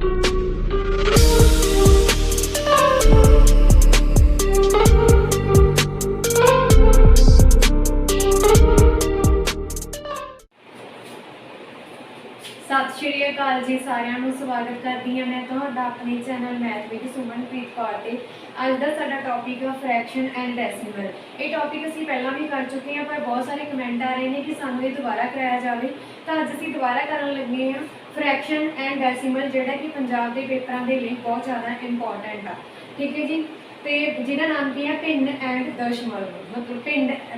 सत श्री अकाल जी सारिਆਂ ਨੂੰ स्वागत करती हाँ मैं ਤੁਹਾਡਾ अपने channel math with Sumanpreet Kaur ਤੇ ਅੱਜ ਦਾ ਸਾਡਾ टॉपिक है फ्रैक्शन एंड डेसिमल। ये टॉपिक ਅਸੀਂ ਪਹਿਲਾਂ भी कर चुके हैं पर बहुत सारे कमेंट आ रहे हैं कि ਸਾਨੂੰ ਇਹ ਦੁਬਾਰਾ कराया जाए तो ਅੱਜ ਅਸੀਂ ਦੁਬਾਰਾ ਕਰਨ ਲੱਗੇ ਹਾਂ। फ्रैक्शन एंड डेसिमल ਜਿਹੜਾ कि पंजाब के पेपरों के लिए बहुत ज़्यादा इंपॉर्टेंट आ, ठीक है जी। तो जिहदा नाम की है भिन्न एंड दशमलव, मतलब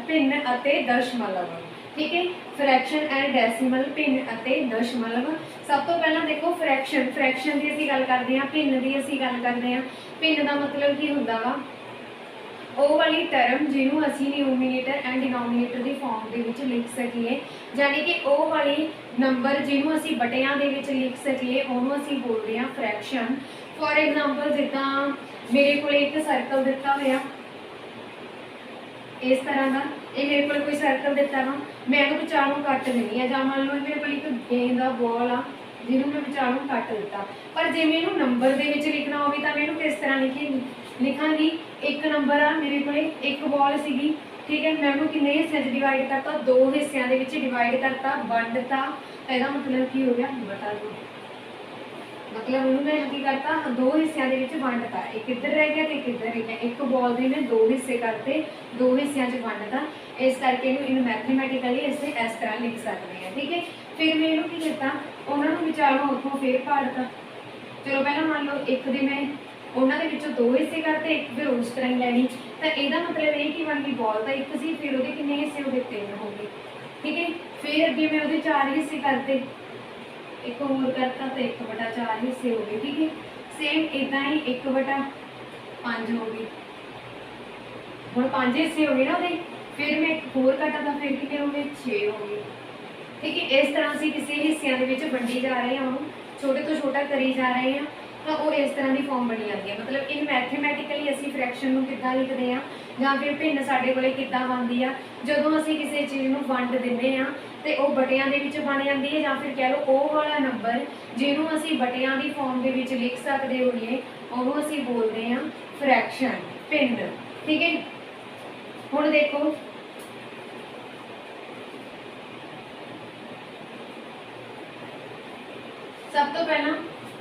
भिन्न अते दशमलव, ठीक है। फ्रैक्शन एंड डेसिमल भिन्न अते दशमलव। सब तो पहला देखो फ्रैक्शन की असीं गल करते हैं, भिन्न की असीं गल करते हैं। भिन्न का मतलब की हुंदा वा ਉਹ वाली टर्म जिन्हों असीं न्यूमीनेटर एंड डिनोमीनेटर की फॉर्म के विच लिख सकीए, यानी कि वो वाली नंबर जिन्हों असीं बटियां दे विच लिख सकीए उन्होंने असीं बोलते हैं फ्रैक्शन। फॉर एग्जाम्पल जिद्दां मेरे को एक सर्कल दिता होया इस तरह का, ये मेरे को कोई सर्कल दिता वा, मैं इहनूं विचालों कट देनी है, जां मान लो मेरे को एक गेंद दा बॉल आ जिन्होंने मैं विचालों कट दिता, पर जे मैं इहनूं नंबर दे विच लिखना होवे तां मैं इहनूं किस तरह लिखांगी। एक नंबर आ मेरे को एक बॉल सीगी, ठीक है, मैं उन्होंने किन्ने हिस्सों में डिवाइड करता, दो हिस्सों के डिवाइड करता, वंडता, इसका मतलब की हो गया बटा दो, मतलब उन्होंने मैं की करता दो हिस्सों के वंडता, एक इधर रह गया तो एक इधर रह गया। एक बॉल के मैं दो हिस्से करते, दो हिस्सों में वंडता, इस करके इन मैथमेटिकली इसे इस तरह लिख सकते हैं, ठीक है। फिर मैं इन्हों की किया उन्होंने विचारों उतों फिर पाड़ता, चलो पहला मान लो एक दिन मैं उन्होंने विचों दो हिस्से करते, एक फिर उस तरह ही लैनी, तो यदा मतलब ये कि बन गई बॉल तो एक सी, फिर वो किन्ने हिस्से हो गए, तीन हो गए, ठीक है। फिर अगे मैं वो चार हिस्से करते, एक होर करता तो 1/4 हिस्से हो गए, ठीक है। सेम इदा ही 1/5 हो गई, हम 5 हिस्से हो गए ना वो, फिर मैं एक होर कटा तो फिर कितने हो गए, 6 हो गए, ठीक है। इस तरह से किसी हिस्सों के वंडी जा रहे हैं, छोटे तो छोटा करी जा रहे हैं, तो वो इस तरह की फॉर्म बनी जाती है। मतलब इन मैथमेटिकली असी फ्रैक्शन को कितना लिखते हैं, या फिर भिन्न साढ़े को कितना बनती है, जो असी किसी चीज़ को वंड देंगे हाँ तो वह बटियां दे विच बन जाती है, या फिर कह लो वो वाला नंबर जिन्हों असी बटियां की फॉर्म के विच लिख सकते होइए उन्होंने असी बोलते हैं फ्रैक्शन, भिन्न, ठीक है। हुण देखो सब तो पहला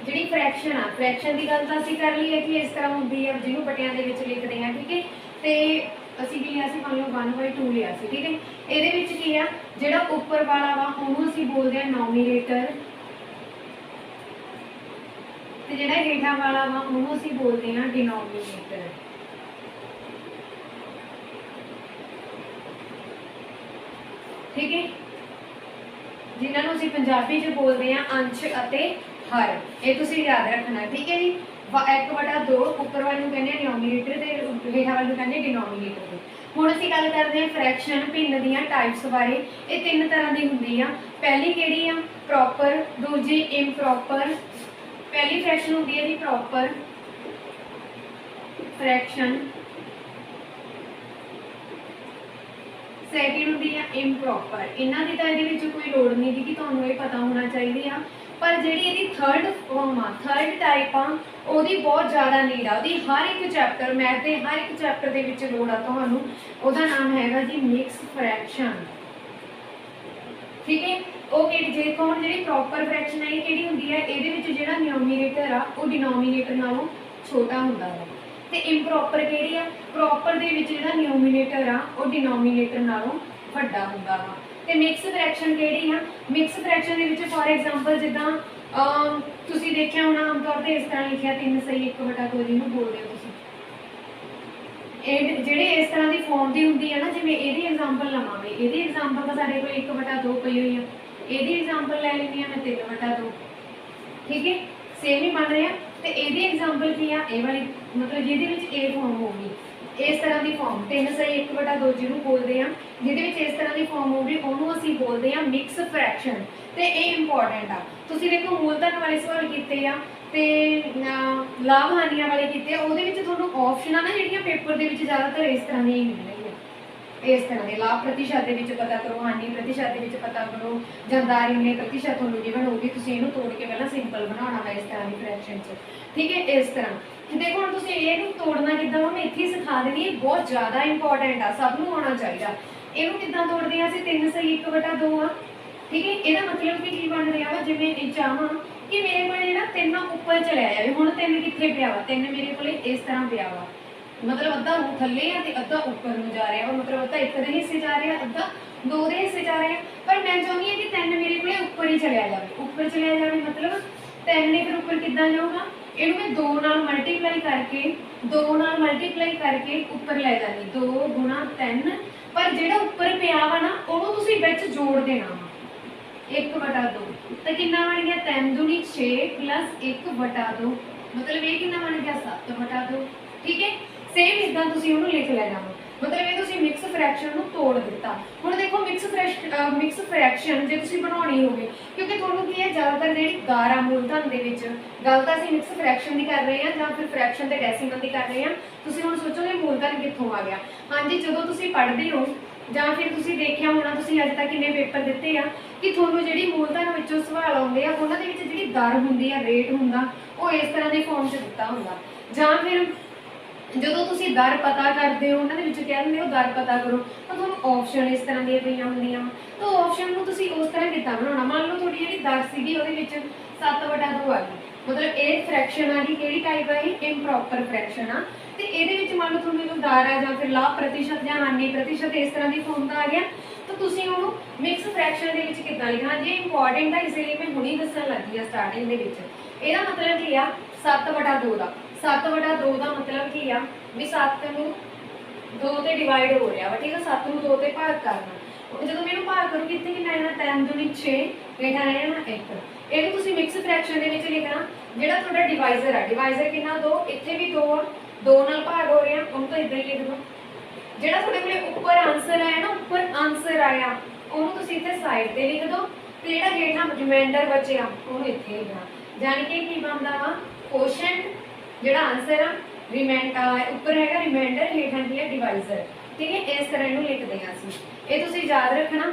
जी फ्रैक्शन आ, फ्रैक्शन की गल तो असीं कर ली है कि इस तरह होंगी है जिन्होंने बटियां दे विच लिखते हैं, ठीक है। तो असीं की लिया सी, मान लो 1/2 लिया सी, ठीक है। ये की आ जिहड़ा उपर वाला वा उहनूं असीं बोलते हैं नोमीनेटर, ते जिहड़ा हेठां वाला वा उहनूं असीं बोलते हैं डिनोमीनेटर, ठीक है। जिन्होंने असीं पंजाबी च बोलते हैं अंश अते हर, ये तुसीं याद रखना, ठीक है जी। 1/2 उपर वाले कहने डिनोमीनेटर ते हेठां वाले कहने डिनोमीनेटर। हुण असीं गल करदे हां फ्रैक्शन भिन्न दीयां टाइप्स बारे। ये 3 तरह की हुंदी आ, पहली किहड़ी आ प्रॉपर, दूजी इम्प्रॉपर। पहली फ्रैक्शन हुंदी है जी प्रॉपर फ्रैक्शन, सैकेंड होंगी है इम्प्रॉपर। इन्हों की तो ये कोई लोड़ नहीं थी कि तुम्हें ये पता होना चाहिए आ, पर जी ये थर्ड फॉर्म आ, थर्ड टाइप आ, वो बहुत ज़्यादा नीड आ, हर एक चैप्टर मैथ के हर एक चैप्टर के लोड़ आ तुम्हें, वह नाम है जी मिक्स फ्रैक्शन, ठीक है। वो जे कौन जी प्रॉपर फ्रैक्शन है कि होंगी है, ये जो न्यूमीनेटर आ वो डिनोमीनेटर नालों छोटा होंदा है, तो इम्प्रॉपर किहड़ी आ, प्रॉपर दे विच जिहड़ा न्यूमीनेटर आ वो डिनोमीनेटर नालों वड्डा हुंदा वा। ते मिक्स फ्रैक्शन किहड़ी आ, मिक्स फ्रैक्शन दे विच फॉर एग्जाम्पल जिद्दां तुसीं देखिया होना आम तौर पर इस तरह लिखिया 3 सही 1/2 जिन्होंने बोलते हो तुसीं, जिहड़े इस तरह की फॉर्म की होंदी है ना, जिवें इहदी एग्जाम्पल लवांगे, इहदी एग्जाम्पल तो साडे कोल 1/2 पई हुई है, इहदी एग्जाम्पल लै लैंदी हां मैं 3/2, ठीक है। सेम ही बन रहा, तो यदि एग्जाम्पल की आ ये वाली, मतलब जिहदे विच ए फॉर्म होगी, इस तरह की फॉर्म 3 सही 1/2 जिन्होंने बोलते हैं, जिहदे विच इस तरह की फॉर्म होगी उन्होंने असीं बोलते हैं मिक्स फ्रैक्शन। तो ये इंपॉर्टेंट आ, तुसीं देखो मूलधन वाले सवाल किए आ ते लाभ हानियां वाले किए, वो ऑप्शन आ ना जिहड़ियां पेपर के ज़्यादातर इस तरह दी ही मिलणगियां, इस तरह के लाभ प्रतिशत के पता करो, हानि प्रतिशत के पता करो, ਜਾਂ दारिमल्य प्रतिशत ਤੁਹਾਨੂੰ गिवन होगी, ਤੁਸੀਂ ਇਹਨੂੰ ਤੋੜ ਕੇ ਪਹਿਲਾਂ ਸਿੰਪਲ ਬਣਾਉਣਾ ਵਾ ਇਸ ਤਰ੍ਹਾਂ ਦੀ ਫ੍ਰੈਕਸ਼ਨ 'ਚ। ਠੀਕ ਹੈ, ਇਸ ਤਰ੍ਹਾਂ ਦੇਖੋ ਹੁਣ ਤੁਸੀਂ ਇਹਨੂੰ ਤੋੜਨਾ ਕਿੱਦਾਂ ਵਾ, ਮੈਂ ਇੱਥੇ ਹੀ ਸਿਖਾ ਦੇਣੀ ਹੈ, ਬਹੁਤ ਜ਼ਿਆਦਾ ਇੰਪੋਰਟੈਂਟ ਆ, ਸਭ ਨੂੰ ਆਉਣਾ ਚਾਹੀਦਾ। ਇਹਨੂੰ ਕਿੱਦਾਂ ਤੋੜਦੇ ਆ ਅਸੀਂ, 3/1/2 ਆ। ਠੀਕ ਹੈ, ਇਹਦਾ ਮਤਲਬ ਕਿ ਕੀ ਬਣ ਰਿਹਾ ਵਾ, ਜਿਵੇਂ ਇਹ ਚਾਹਾਂ ਕਿ ਮੇਰੇ ਕੋਲ ਜਿਹੜਾ 3 ਉੱਪਰ ਚਲਿਆ ਜਾਵੇ, ਹੁਣ 3 ਕਿੱਥੇ ਪਿਆ ਵਾ, 3 ਮੇਰੇ ਕੋਲ ਇਸ ਤਰ੍ਹਾਂ ਪਿਆ ਵਾ, मतलब अद्धा थले आ ते अद्धा उपर नूं जा रहा, मतलब अद्धा एक दे हिस्से जा रहा, अद्धा 2 दे हिस्से जा रहा। पर मैं चाहती हूँ कि 3 मेरे को उपर ही चलिया जाए, उपर चलिया जाए मतलब 3 ने फिर उपर कितना जाऊगा, इहनूं मैं 2 नाल मल्टीप्लाई करके 2 नाल मल्टीप्लाई करके उपर लै जानी, 2 गुणा 3। पर जिहड़ा उपर पिया वा ना उहनूं तुसीं विच जोड़ देना वा, 1/2 तो कितना बन गया, 3 दूनी 6 प्लस 1/2, मतलब ये कितना बन गया 7/2। ठीक है, सेम इदा तुसीं उहनूं लिख लेना वा, मतलब ये तुसीं मिक्स फ्रैक्शन नूं तोड़ दिता। हुण देखो मिक्स फ्रैक्शन जे तुसीं बनाउणी होवे, क्योंकि तुहानूं की है ज़्यादातर जिहड़ी गार आ मूलधन दे विच, गल तां असीं मिक्स फ्रैक्शन दी कर रहे हां जां फिर फ्रैक्शन ते डेसीमल दी कर रहे हां। तुसीं हुण सोचोगे मूलधन कित्थों आ गया। हाँ जी, जदों तुसीं पढ़दे हो जां फिर तुसीं देखिया होना, तुसीं अज तक किन्ने पेपर दित्ते आ कि तुहानूं जिहड़ी मूलधन विचों सवाल आउंदे आ उहनां दे विच जिहड़ी दर हुंदी आ, रेट हुंदा, ओह इस तरह दे फॉर्म 'च दित्ता हुंदा। जां फिर ਜਦੋਂ ਤੁਸੀਂ ਦਰ ਪਤਾ ਕਰਦੇ ਹੋ, ਉਹਨਾਂ ਦੇ ਵਿੱਚ ਕਹਿ ਦਿੰਦੇ ਹੋ ਦਰ ਪਤਾ ਕਰੋ, ਤਾਂ ਤੁਹਾਨੂੰ ਆਪਸ਼ਨ ਇਸ ਤਰ੍ਹਾਂ ਦੀਆਂ ਪਈਆਂ ਹੁੰਦੀਆਂ, ਤਾਂ ਆਪਸ਼ਨ ਨੂੰ ਤੁਸੀਂ ਉਸ ਤਰ੍ਹਾਂ ਕਿੱਦਾਂ ਬਣਾਉਣਾ। ਮੰਨ ਲਓ ਤੁਹਾਡੀ ਜਿਹੜੀ ਦਰ ਸੀਗੀ ਉਹਦੇ ਵਿੱਚ 7/2 ਆ ਗਈ, मतलब ਇਹ ਫ੍ਰੈਕਸ਼ਨ ਆ ਗਈ, ਕਿਹੜੀ ਟਾਈਪ ਆ, ਇਹ ਇੰਪ੍ਰੋਪਰ ਫ੍ਰੈਕਸ਼ਨ ਆ। ਤੇ ਇਹਦੇ ਵਿੱਚ ਮੰਨ ਲਓ ਤੁਹਾਨੂੰ ਜੋ ਦਰ ਆ ਜਾਂ ਫਿਰ ਲਾਭ ਪ੍ਰਤੀਸ਼ਤ ਜਾਂ ਹਾਨੀ ਪ੍ਰਤੀਸ਼ਤ ਇਸ ਤਰ੍ਹਾਂ ਦੀ ਫਾਰਮ ਦਾ ਆ ਗਿਆ, ਤਾਂ ਤੁਸੀਂ ਉਹਨੂੰ ਮਿਕਸ ਫ੍ਰੈਕਸ਼ਨ ਦੇ ਵਿੱਚ ਕਿੱਦਾਂ ਲਿਖਣਾ। ਜੇ ਇੰਪੋਰਟੈਂਟ ਆ ਇਸ ਲਈ ਮੈਂ ਹੁਣੀ ਦੱਸਣ ਲੱਗੀ ਆ ਸਟਾਰਟਿੰਗ ਦੇ ਵਿੱਚ। ਇਹਦਾ ਮਤਲਬ ਕੀ ਆ, 7/2 ਦਾ 7/2 ਦਾ मतलब ਕੀ ਆ ਵੀ 7 ਨੂੰ 2 ਤੇ ਡਿਵਾਈਡ ਹੋ ਰਿਹਾ ਵਾ। ਠੀਕ ਆ, 7 ਨੂੰ 2 ਤੇ ਭਾਗ ਕਰਨਾ। ਜਦੋਂ ਮੈਨੂੰ ਭਾਗ ਕਰੂ ਕਿੱਥੇ ਕਿੰਨਾ ਆਣਾ, 3 दूनी 6, ਹੇਠਾਂ ਆਣਾ 1। ਇਹਨੂੰ ਤੁਸੀਂ ਮਿਕਸ ਫ੍ਰੈਕਸ਼ਨ ਦੇ ਵਿੱਚ ਲਿਖਣਾ। ਜਿਹੜਾ ਤੁਹਾਡਾ ਡਿਵਾਈਜ਼ਰ ਆ, ਡਿਵਾਈਜ਼ਰ ਕਿੰਨਾ 2, ਇੱਥੇ ਵੀ 2 ਆ, 2 ਨਾਲ ਭਾਗ ਹੋ ਰਿਹਾ, ਉਹਨੂੰ ਤਾਂ ਇਦਾਂ ਹੀ ਲਿਖ ਦਿਓ। ਜਿਹੜਾ ਤੁਹਾਡੇ ਕੋਲੇ ਉੱਪਰ ਆਨਸਰ ਆਇਆ ਨਾ, ਉੱਪਰ ਆਨਸਰ ਆਇਆ ਉਹਨੂੰ ਤੁਸੀਂ ਇੱਥੇ ਸਾਈਡ ਤੇ ਲਿਖ ਦਿਓ, ਤੇ ਜਿਹੜਾ ਹੇਠਾਂ ਰਿਮਾਈਂਡਰ ਬਚਿਆ ਉਹਨੂੰ ਇੱਥੇ ਲਿਖਣਾ। ਜਾਣੀ ਕਿ ਕੀ ਬਣਦਾ ਵਾ, ਕੋਸ਼ੈਂਟ ਜਿਹੜਾ ਆਨਸਰ ਆ, ਉੱਪਰ ਹੈਗਾ ਰਿਮਾਈਂਡਰ, ਹੇਠਾਂ ਕੀ ਹੈ ਡਿਵਾਈਜ਼ਰ। ਠੀਕ ਹੈ, ਇਸ ਤਰ੍ਹਾਂ ਇਹਨੂੰ ਲਿਖਦੇ ਹਾਂ ਅਸੀਂ, ਇਹ ਤੁਸੀਂ ਯਾਦ ਰੱਖਣਾ।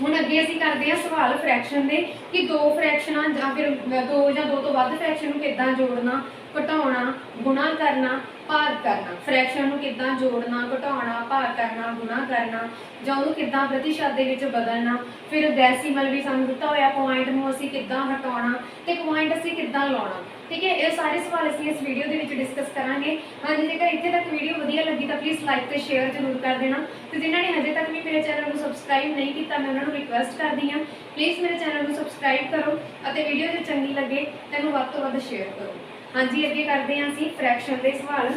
ਹੁਣ ਅੱਗੇ ਅਸੀਂ ਕਰਦੇ ਹਾਂ ਸਵਾਲ ਫ੍ਰੈਕਸ਼ਨ ਦੇ ਕਿ 2 ਫ੍ਰੈਕਸ਼ਨਾਂ ਜਾਂ ਫਿਰ 2 ਜਾਂ 2 ਤੋਂ ਵੱਧ ਫ੍ਰੈਕਸ਼ਨ ਨੂੰ ਕਿੱਦਾਂ ਜੋੜਨਾ, ਘਟਾਉਣਾ, ਗੁਣਾ ਕਰਨਾ, ਭਾਗ ਕਰਨਾ। ਫ੍ਰੈਕਸ਼ਨ ਨੂੰ ਕਿੱਦਾਂ ਜੋੜਨਾ, ਘਟਾਉਣਾ, ਭਾਗ ਕਰਨਾ, ਗੁਣਾ ਕਰਨਾ, ਜਾਂ ਉਹਨੂੰ ਕਿੱਦਾਂ ਪ੍ਰਤੀਸ਼ਤ ਦੇ ਵਿੱਚ ਬਦਲਣਾ। ਫਿਰ ਡੈਸੀਮਲ ਵੀ ਸਾਨੂੰ ਦਿੱਤਾ ਹੋਇਆ, ਪੁਆਇੰਟ ਨੂੰ ਅਸੀਂ ਕਿੱਦਾਂ ਹਟਾਉਣਾ ਤੇ ਪੁਆਇੰਟ ਅਸੀਂ ਕਿੱਦਾਂ ਲਾਉਣਾ। ठीक है, ये सारे सवाल असीं इस वीडियो के विच डिस्कस करांगे। हाँ जी, जेकर इत्थे तक वीडियो वधिया लगी तो प्लीज़ लाइक ते शेयर जरूर कर देना। तो जिन्होंने हजे तक भी मेरे चैनल को सबसक्राइब नहीं किया, मैं उन्होंने रिक्वेस्ट करती हाँ प्लीज़ मेरे चैनल को सबसक्राइब करो और वीडियो जो चंगी लगे तो वध तो वध शेयर करो। हाँ जी, अगे करते हैं असीं फ्रैक्शन के सवाल।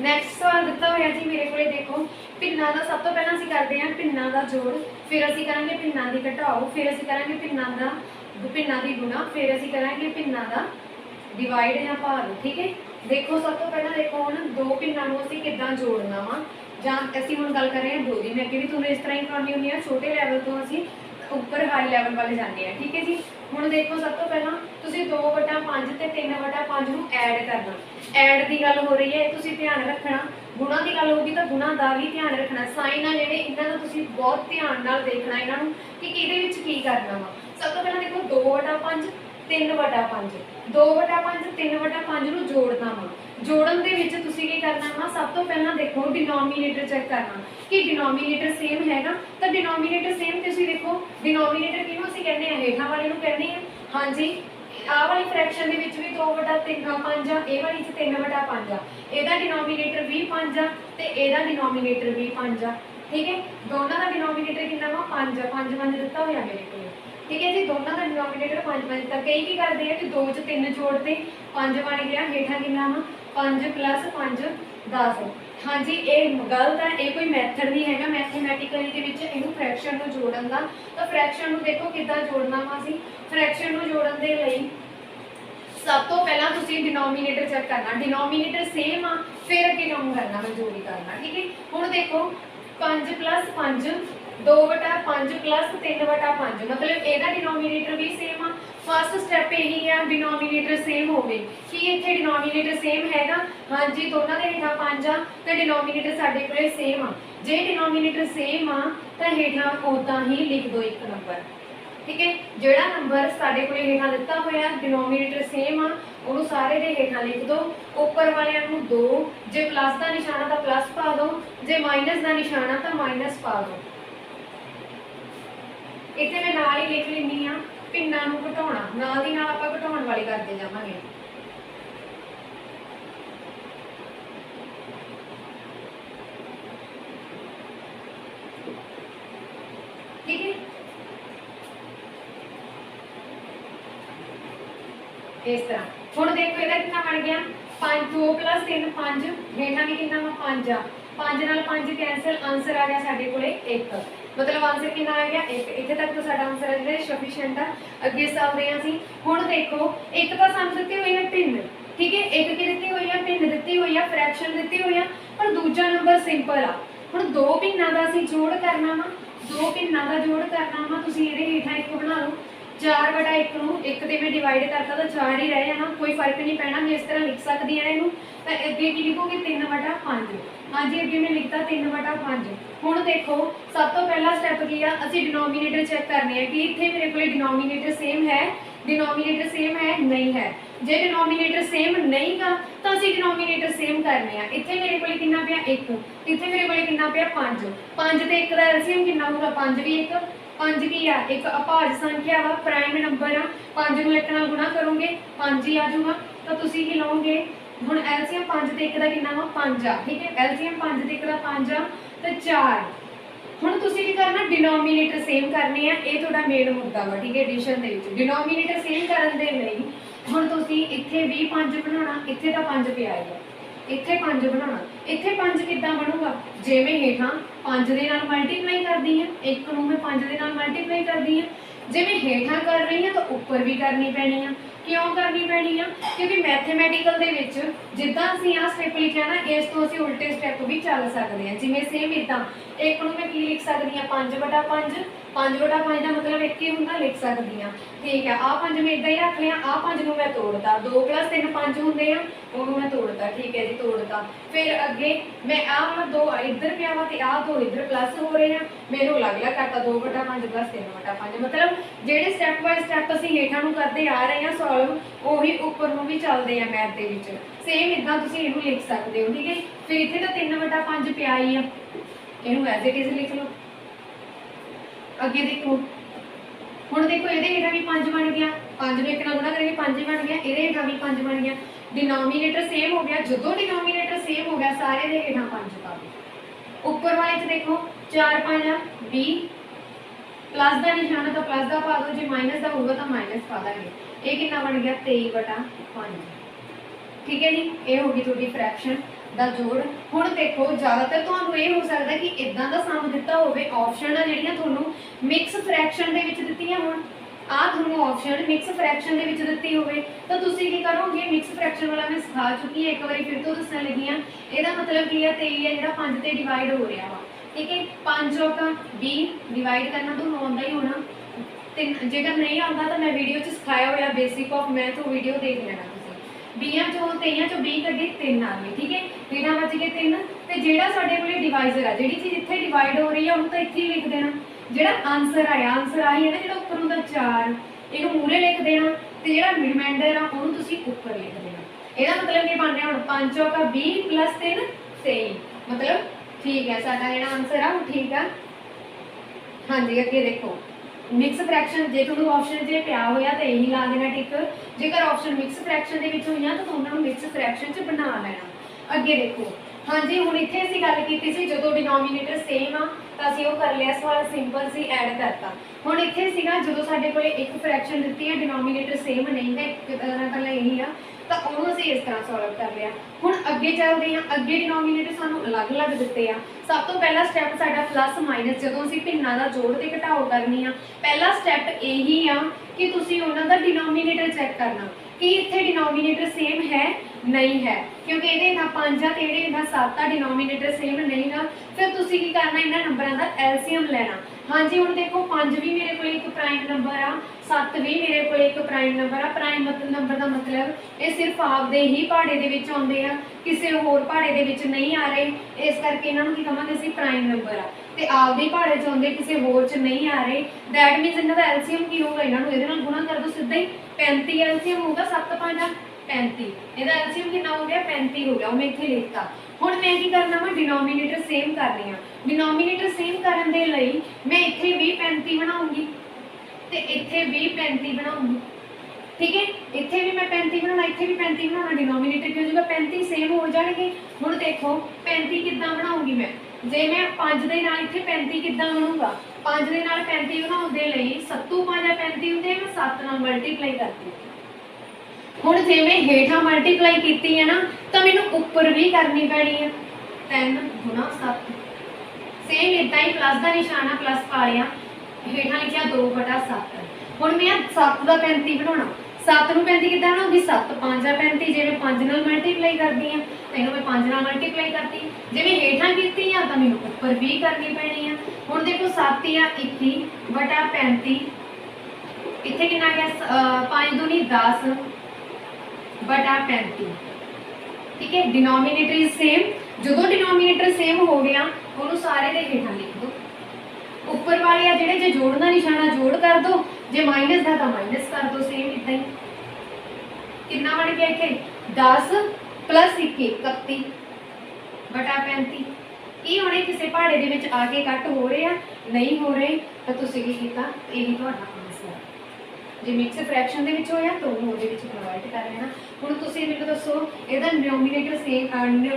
नैक्सट सवाल दिता हुआ जी मेरे को, देखो भिन्नां दा सब तो पहला असीं करते हैं भिन्नां दा जोड़, फिर असीं करांगे भिन्नां दी घटाओ, फिर असीं करांगे भिन्नां दी गुणा, फिर असीं करांगे भिन्नां दा डिवाइड या भाग। ठीक है, देखो सब तो पहला देखो हुण 2 भिन्नां नूं असीं किद्दां जोड़ना वा, जां असीं हुण गल कर रहे हैं 2 दी। मैं अगे भी तुहानूं इस तरह ही करनी हुंदी है, छोटे लैवल तो असीं उपर हाई लैवल वाले जाते हैं। ठीक है जी, हुण देखो सब तो पहला तुसीं 2/5 ते 3/5 नूं ऐड करना। ऐड की गल हो रही है, तुसीं ध्यान रखना। गुणा की गल होगी तो गुणा का भी ध्यान रखना। साइन आ जिहड़े इन्हां दा तुसीं बहुत ध्यान नाल देखना इन्हां नूं कि किहदे विच की करना वा। सब तो पहला देखो 2/5 3/5, 2/5 3/5 नूं जोड़ना वा। जोड़न दे विच तुसीं की करना वा, सब तो पहला देखो डिनोमीनेटर चेक करना कि डिनोमीनेटर सेम हैगा। तो डिनोमीनेटर सेम तुसीं देखो, डिनोमीनेटर किहनूं असीं कहने आ, हेठां वाले नूं कहने आ। हाँ जी, आह वाली फ्रैक्शन दे विच भी 2/3/5 आ, इह वाली 'च 3/5 आ, इहदा डिनोमीनेटर भी 5 आ ते इहदा डिनोमीनेटर भी 5 आ। ठीक है, दोनों का डिनोमीनेटर कितना वा 5 5 दिता होया मेरे को। ठीक है जी, दोनों का डिनोमीनेटर 5 दिता। कई की करते हैं कि 2 च 3 जोड़ते 5 बन गया, हेठा कितना वा 5 + 5 10। हाँ जी, ये गलत है, ये कोई मैथड नहीं है मैथेमैटिकली के विच इहनूं फ्रैक्शन नूं जोड़न दा। तो फ्रैक्शन नूं देखो किद्दां जोड़ना वा असीं। फ्रैक्शन नूं जोड़न दे लई सब तो पहला तुसीं डिनोमीनेटर चेक करना, डिनोमीनेटर सेम आ, फिर अगे काम करना मैं जोड़ी करना। ठीक है, हुण देखो 5 + 5 2/5 प्लस 3/5 मतलब ਇਹਦਾ डिनोमिनेटर भी सेम आ। फस्ट स्टैप यही है डिनोमिनेटर सेम हो गए कि इतने डिनोमिनेटर सेम हैगा। हाँ जी दोनों के हेठा 5 आ तो डिनोमिनेटर साडे कोले सेम आ। जे डिनोमिनेटर सेम आ तो हेठा उदा ही लिख दो एक नंबर। ठीक है जोड़ा नंबर साडे कोले हेठा दिता होया डिनोमिनेटर सेम आ उन्होंने सारे दे हेठा लिख दो। उपर वाले 2 जे प्लस का निशान तो प्लस पा दो जे माइनस का निशान तो माइनस पा दो। इतने मैं नाल ही लिख लैनी हाँ भिन्ना नूं घटाउणा नाल दी नाल आपां घटाउण वाली करते जावांगे। ठीक है इस तरह हुण देखो इहदा कितना बन गया 5 2 + 3 5 हेठा भी कितना वा 5 आ 5 नाल 5 कैंसल आंसर आ गया साडे कोले 1 मतलब आंसर कितना आ गया 1 इत्थे तक तो साडा आंसर है सफिशिएंट आ। अगे चलदे हां असीं हुण देखो एक तां सानूं दित्ती होई है भिन्न। ठीक है एक की दित्ती हुई है भिन्न दित्ती हुई है फ्रैक्शन दित्ती हुई है पर दूजा नंबर सिंपल आ। हुण दो भिन्नां दा असीं जोड़ करना वा 2 भिन्नां दा जोड़ करना वा तुसीं इहदे हेठां एक बना लो 4/1 ਨੂੰ 1 ਤੇ मैं डिवाइड करता तो 4 ही रह जाना कोई फर्क नहीं पैना मैं इस तरह लिख सकती हाँ इनू तो अगे की लिखोगे 3/5। हाँ जी अगे मैं लिखता 3/5। हुण देखो सब तो पहला स्टैप की आ असीं डिनोमिनेटर चेक करने हैं कि इत्थे मेरे को डिनोमिनेटर सेम है डिनोमिनेटर सेम है नहीं है। जे डिनोमिनेटर सेम नहीं गा तो असीं डिनोमिनेटर सेम करने हैं। इत्थे मेरे को कितना पिया 1 इत्थे मेरे को कितना पिया 5 5 ते 1 दा एलसीएम कितना होगा 5 भी 1 5 की आ एक अभाज्य संख्या वा प्राइम नंबर आ 5 नूं 1 नाल गुणा करोगे 5 ही आ जाऊगा तो तुसीं की लओगे हुण एलसीएम 5 ते 1 दा कितना वा 5 आ। ठीक है एलसीएम 5 ते 1 दा 5 आ तो 4 हुण तुसीं की करना डिनोमिनेटर सेम करने आ ये तुहाडा मेन मुद्दा वा। ठीक है एडिशन दे विच डिनोमिनेटर सेम करन दे लई हुण तुसीं इत्थे भी 5 बनाउणा इत्थे तां 5 पिया है इत्थे 5 बनाउणा इत्थे 5 किद्दां बनूगा जिवें हेठां 5 दे नाल मल्टीप्लाई करदी हां 1 नूं मैं 5 दे नाल मल्टीप्लाई करदी हां जे मैं हेठां कर रही हां तो उपर भी करनी पैनी आ। क्यों करनी पैनी आ क्योंकि मैथमेटिकल दे विच जिद्दां असीं आ स्टैप लिखिया ना इस तो असीं उल्टे स्टैप भी चल सकदे हां। जिवें सेम इदां 1 नूं मैं की लिख सकदी हां 5/5 5/5 का मतलब 1 ही हुंदा लिख सकदी हां। ठीक है आ 5 मैं इदां ही रख लिया आ 5 नूं मैं तोड़ता 2 + 3 5 हुंदे आ ਉਹਨੂੰ मैं तोड़ता। ठीक है जी तोड़ता फिर अगे मैं आ 2 इधर पिया वा ते आ 2 इधर प्लस हो रहे हैं मैनू अलग अलग करता 2/5 + 3/5 मतलब जेडे स्टैप बाय स्टैप असीं हेठां नूं करते आ रहे हैं सॉल्व ਉਹੀ ਉੱਪਰ ਨੂੰ भी चलते हैं मैथ ਦੇ ਵਿੱਚ सेम इदां तुसीं ਇਹਨੂੰ लिख सकते हो। ठीक है फिर इत्थे ਤਾਂ 3/5 ਪਿਆ ਹੀ ਆ ਇਹਨੂੰ ਐਜ਼ ਇਟ इज लिख लो। अगे देखो हुण देखो ਇਹਦੇ ਹੇਠਾਂ भी 5 बन गया 5 ਨੂੰ 1 ਨਾਲ ਗੁਣਾ करेंगे 5 ही बन गया ਇਹਦੇ ਹੇਠਾਂ भी 5 बन गया डिनोमिनेटर सेम हो गया। जो डिनोमिनेटर सेम हो गया सारे दे हेठां 5 पा दो। उपर वाले च देखो 4 5 20 प्लस का निशान है तो प्लस का पा दो जे माइनस का होगा तो माइनस पा देंगे ये कितना बन गया 23/5। ठीक है जी ये होगी थोड़ी फ्रैक्शन ਦਾ जोड़। हुण देखो ज़्यादातर तुहानूं ये हो सकता है कि इदां दा सम दिता होवे ऑप्शन आ जिहड़ियां तुहानूं मिक्स फ्रैक्शन दे विच दित्तियां होण आ तुहानूं ऑप्शन मिक्स फ्रैक्शन दे विच दित्ती होवे तो तुसीं की करोगे मिक्स फ्रैक्शन वाला मैं सिखा चुकी है एक बार फिर तो दस्सण लगी हां। इहदा मतलब की है 23 है जिहड़ा 5 ते डिवाइड हो रहा वा। ठीक है 5 चौका 20 डिवाइड करना तो आउंदा ही होना जेकर नहीं आता तो मैं वीडियो च सिखाया हुआ बेसिक ऑफ मैथ वो वीडियो देख लेना। 20 चों 23 चों 20 कड्ढे 3 आ गए। ठीक है हेठां बच गए 3 ते जिहड़ा साडे कोले डिवाइजर आ जिहड़ी चीज़ इत्थे डिवाइड हो रही है उहनूं तां इत्थे ही लिख देना। जिहड़ा आंसर आया आंसर आही है ना जिहड़ा उपर हुंदा 4 इहनूं मूहरे लिख देना ते जिहड़ा रिमाइंडर आ उहनूं तुसीं उपर लिख देना। इहदा मतलब की बन रहा हुण 5 चौका 20 + 3 23 मतलब ठीक है साडा जिहड़ा आंसर आ वो ठीक आ। हाँ जी अगे देखो मिक्स फ्रैक्शन जे तुहानूं ऑप्शन जे पिया होया तो यही ला देना टिक जेकर ऑप्शन मिक्स फ्रैक्शन दे विच होईयां तो उन्हां नूं मिक्स फ्रैक्शन च बना लेना। अगे देखो हाँ जी हुण इत्थे असीं गल कीती सी जदों डिनोमिनेटर सेम आ तो असीं वो कर लिया सवाल सिंपल सी ऐड करता। हुण इत्थे सीगा जदों साडे कोले एक फ्रैक्शन दित्ती है डिनोमिनेटर सेम नहीं है एक तरह यही आ तो उन्होंने असीं इस तरह सॉल्व कर लिया। हुण अगे चलते हैं अगे डिनोमिनेटर सानूं अलग अलग दिते आ। सब तो पहला स्टैप साडा प्लस माइनस जदों असीं भिन्नां दा जोड़ ते घटाओ करनी आ पहला स्टैप यही आ कि तुसीं उन्हां दा डिनोमिनेटर चैक करना कि इत्थे डिनोमिनेटर सेम है नहीं है। क्योंकि ये 5 आ तो ये 7 आ, डिनोमीनेटर सेम नहीं गा। फिर तुसी की करना, इन्होंने नंबरों का एलसीएम लेना। हाँ जी, हुण देखो 5 भी मेरे को एक प्राइम नंबर आ, 7 भी मेरे को एक प्राइम नंबर आ। प्राइम नंबर का मतलब ये सिर्फ आपदे ही पहाड़े दे विच आउंदे आ, किसी होर पहाड़े दे विच नहीं आ रहे, इस करके इन्होंने की कहांगे असीं प्राइम नंबर आ। ते आपदे पहाड़े च आउंदे, किसी होर च नहीं आ रहे, दैट मीनस इन्हां दा एलसीएम की होगा, इन्होंने इहदे नाल गुणा कर दो सीधा ही। 35 एलसीएम होगा, 7 5 35, ਇਹਦਾ ਐਲਸੀਐਮ ਕਿੰਨਾ ਹੋ ਗਿਆ 35 ਹੋ ਗਿਆ। ਉਹ ਮੈਂ ਇੱਥੇ ਲਿਖਤਾ। ਹੁਣ ਮੈਂ ਕੀ ਕਰਨਾ ਵਾ, ਡਿਨੋਮੀਨੇਟਰ ਸੇਮ ਕਰਨੀ ਆ। ਡਿਨੋਮੀਨੇਟਰ ਸੇਮ ਕਰਨ ਦੇ ਲਈ ਮੈਂ ਇੱਥੇ ਵੀ 35 ਬਣਾਉਂਗੀ ਤੇ ਇੱਥੇ ਵੀ 35 ਬਣਾਉਂਗੀ, ਠੀਕ ਹੈ। ਇੱਥੇ ਵੀ ਮੈਂ 35 ਬਣਾਉਣਾ, ਇੱਥੇ ਵੀ 35 ਬਣਾਉਣਾ, ਡਿਨੋਮੀਨੇਟਰ ਕੀ ਹੋ ਜਾਊਗਾ 35 ਸੇਮ ਹੋ ਜਾਣਗੇ। ਹੁਣ ਦੇਖੋ 35 ਕਿੱਦਾਂ ਬਣਾਉਂਗੀ ਮੈਂ, ਜੇ ਮੈਂ 5 ਦੇ ਨਾਲ ਇੱਥੇ 35 ਕਿੱਦਾਂ ਬਣਾਉਂਗਾ, 5 ਦੇ ਨਾਲ 35 ਬਣਾਉਣ ਦੇ ਲਈ 7 5 35 ਹੁੰਦੇ, ਮੈਂ 7 ਨਾਲ ਮਲਟੀਪਲਾਈ ਕਰਦੀ। ਹੁਣ ਜੇ मैं हेठा मल्टीप्लाई की है ना, तो मैनू उपर भी करनी पैनी है। 3 गुणा 7 सेम इदा ही प्लस का निशान है, प्लस पा लिया, हेठा लिखा 2/7। हुण मैं 7 का 35 बनाना, 7 नूं 35 किद्दां बनाऊंगी, 7 5 35, जे मैं 5 नाल मल्टीप्लाई करदी हां तो इहनूं मैं 5 नाल मल्टीप्लाई करती, जे मैं हेठा कीती आ तो मैनूं उपर भी करनी पैनी है। हुण देखो 7 आ 21/35, इत्थे कितना गया 5 दूनी 10 बटा 35, ठीक है। डिनोमीनेटर इज सेम, जो डिनोमीनेटर सेम हो गया उन्होंने सारे दे हेठा लिख दो। उपर वाले आ जिहड़े जे जोड़ का निशाना जोड़ कर दो, जे माइनस का तो माइनस कर दो, सेम इदा ही। कितना बन गया इत्थे 10 + 21 31 बटा 35। ये हुणे किसी पहाड़े दे विच आके कट हो रहे हैं, नहीं हो रहे तो तुसीं की कीता, यही तुहाडा आंसर। जे मिक्स फ्रैक्शन दे विच होया तो ਉਹਦੇ ਵਿੱਚ ਕਨਵਰਟ ਕਰ ਲੈਣਾ। ਹੁਣ ਤੁਸੀਂ ਮੈਨੂੰ ਦੱਸੋ ਇਹਦਾ ਡਿਨੋਮੀਨੇਟਰ ਸੇਮ,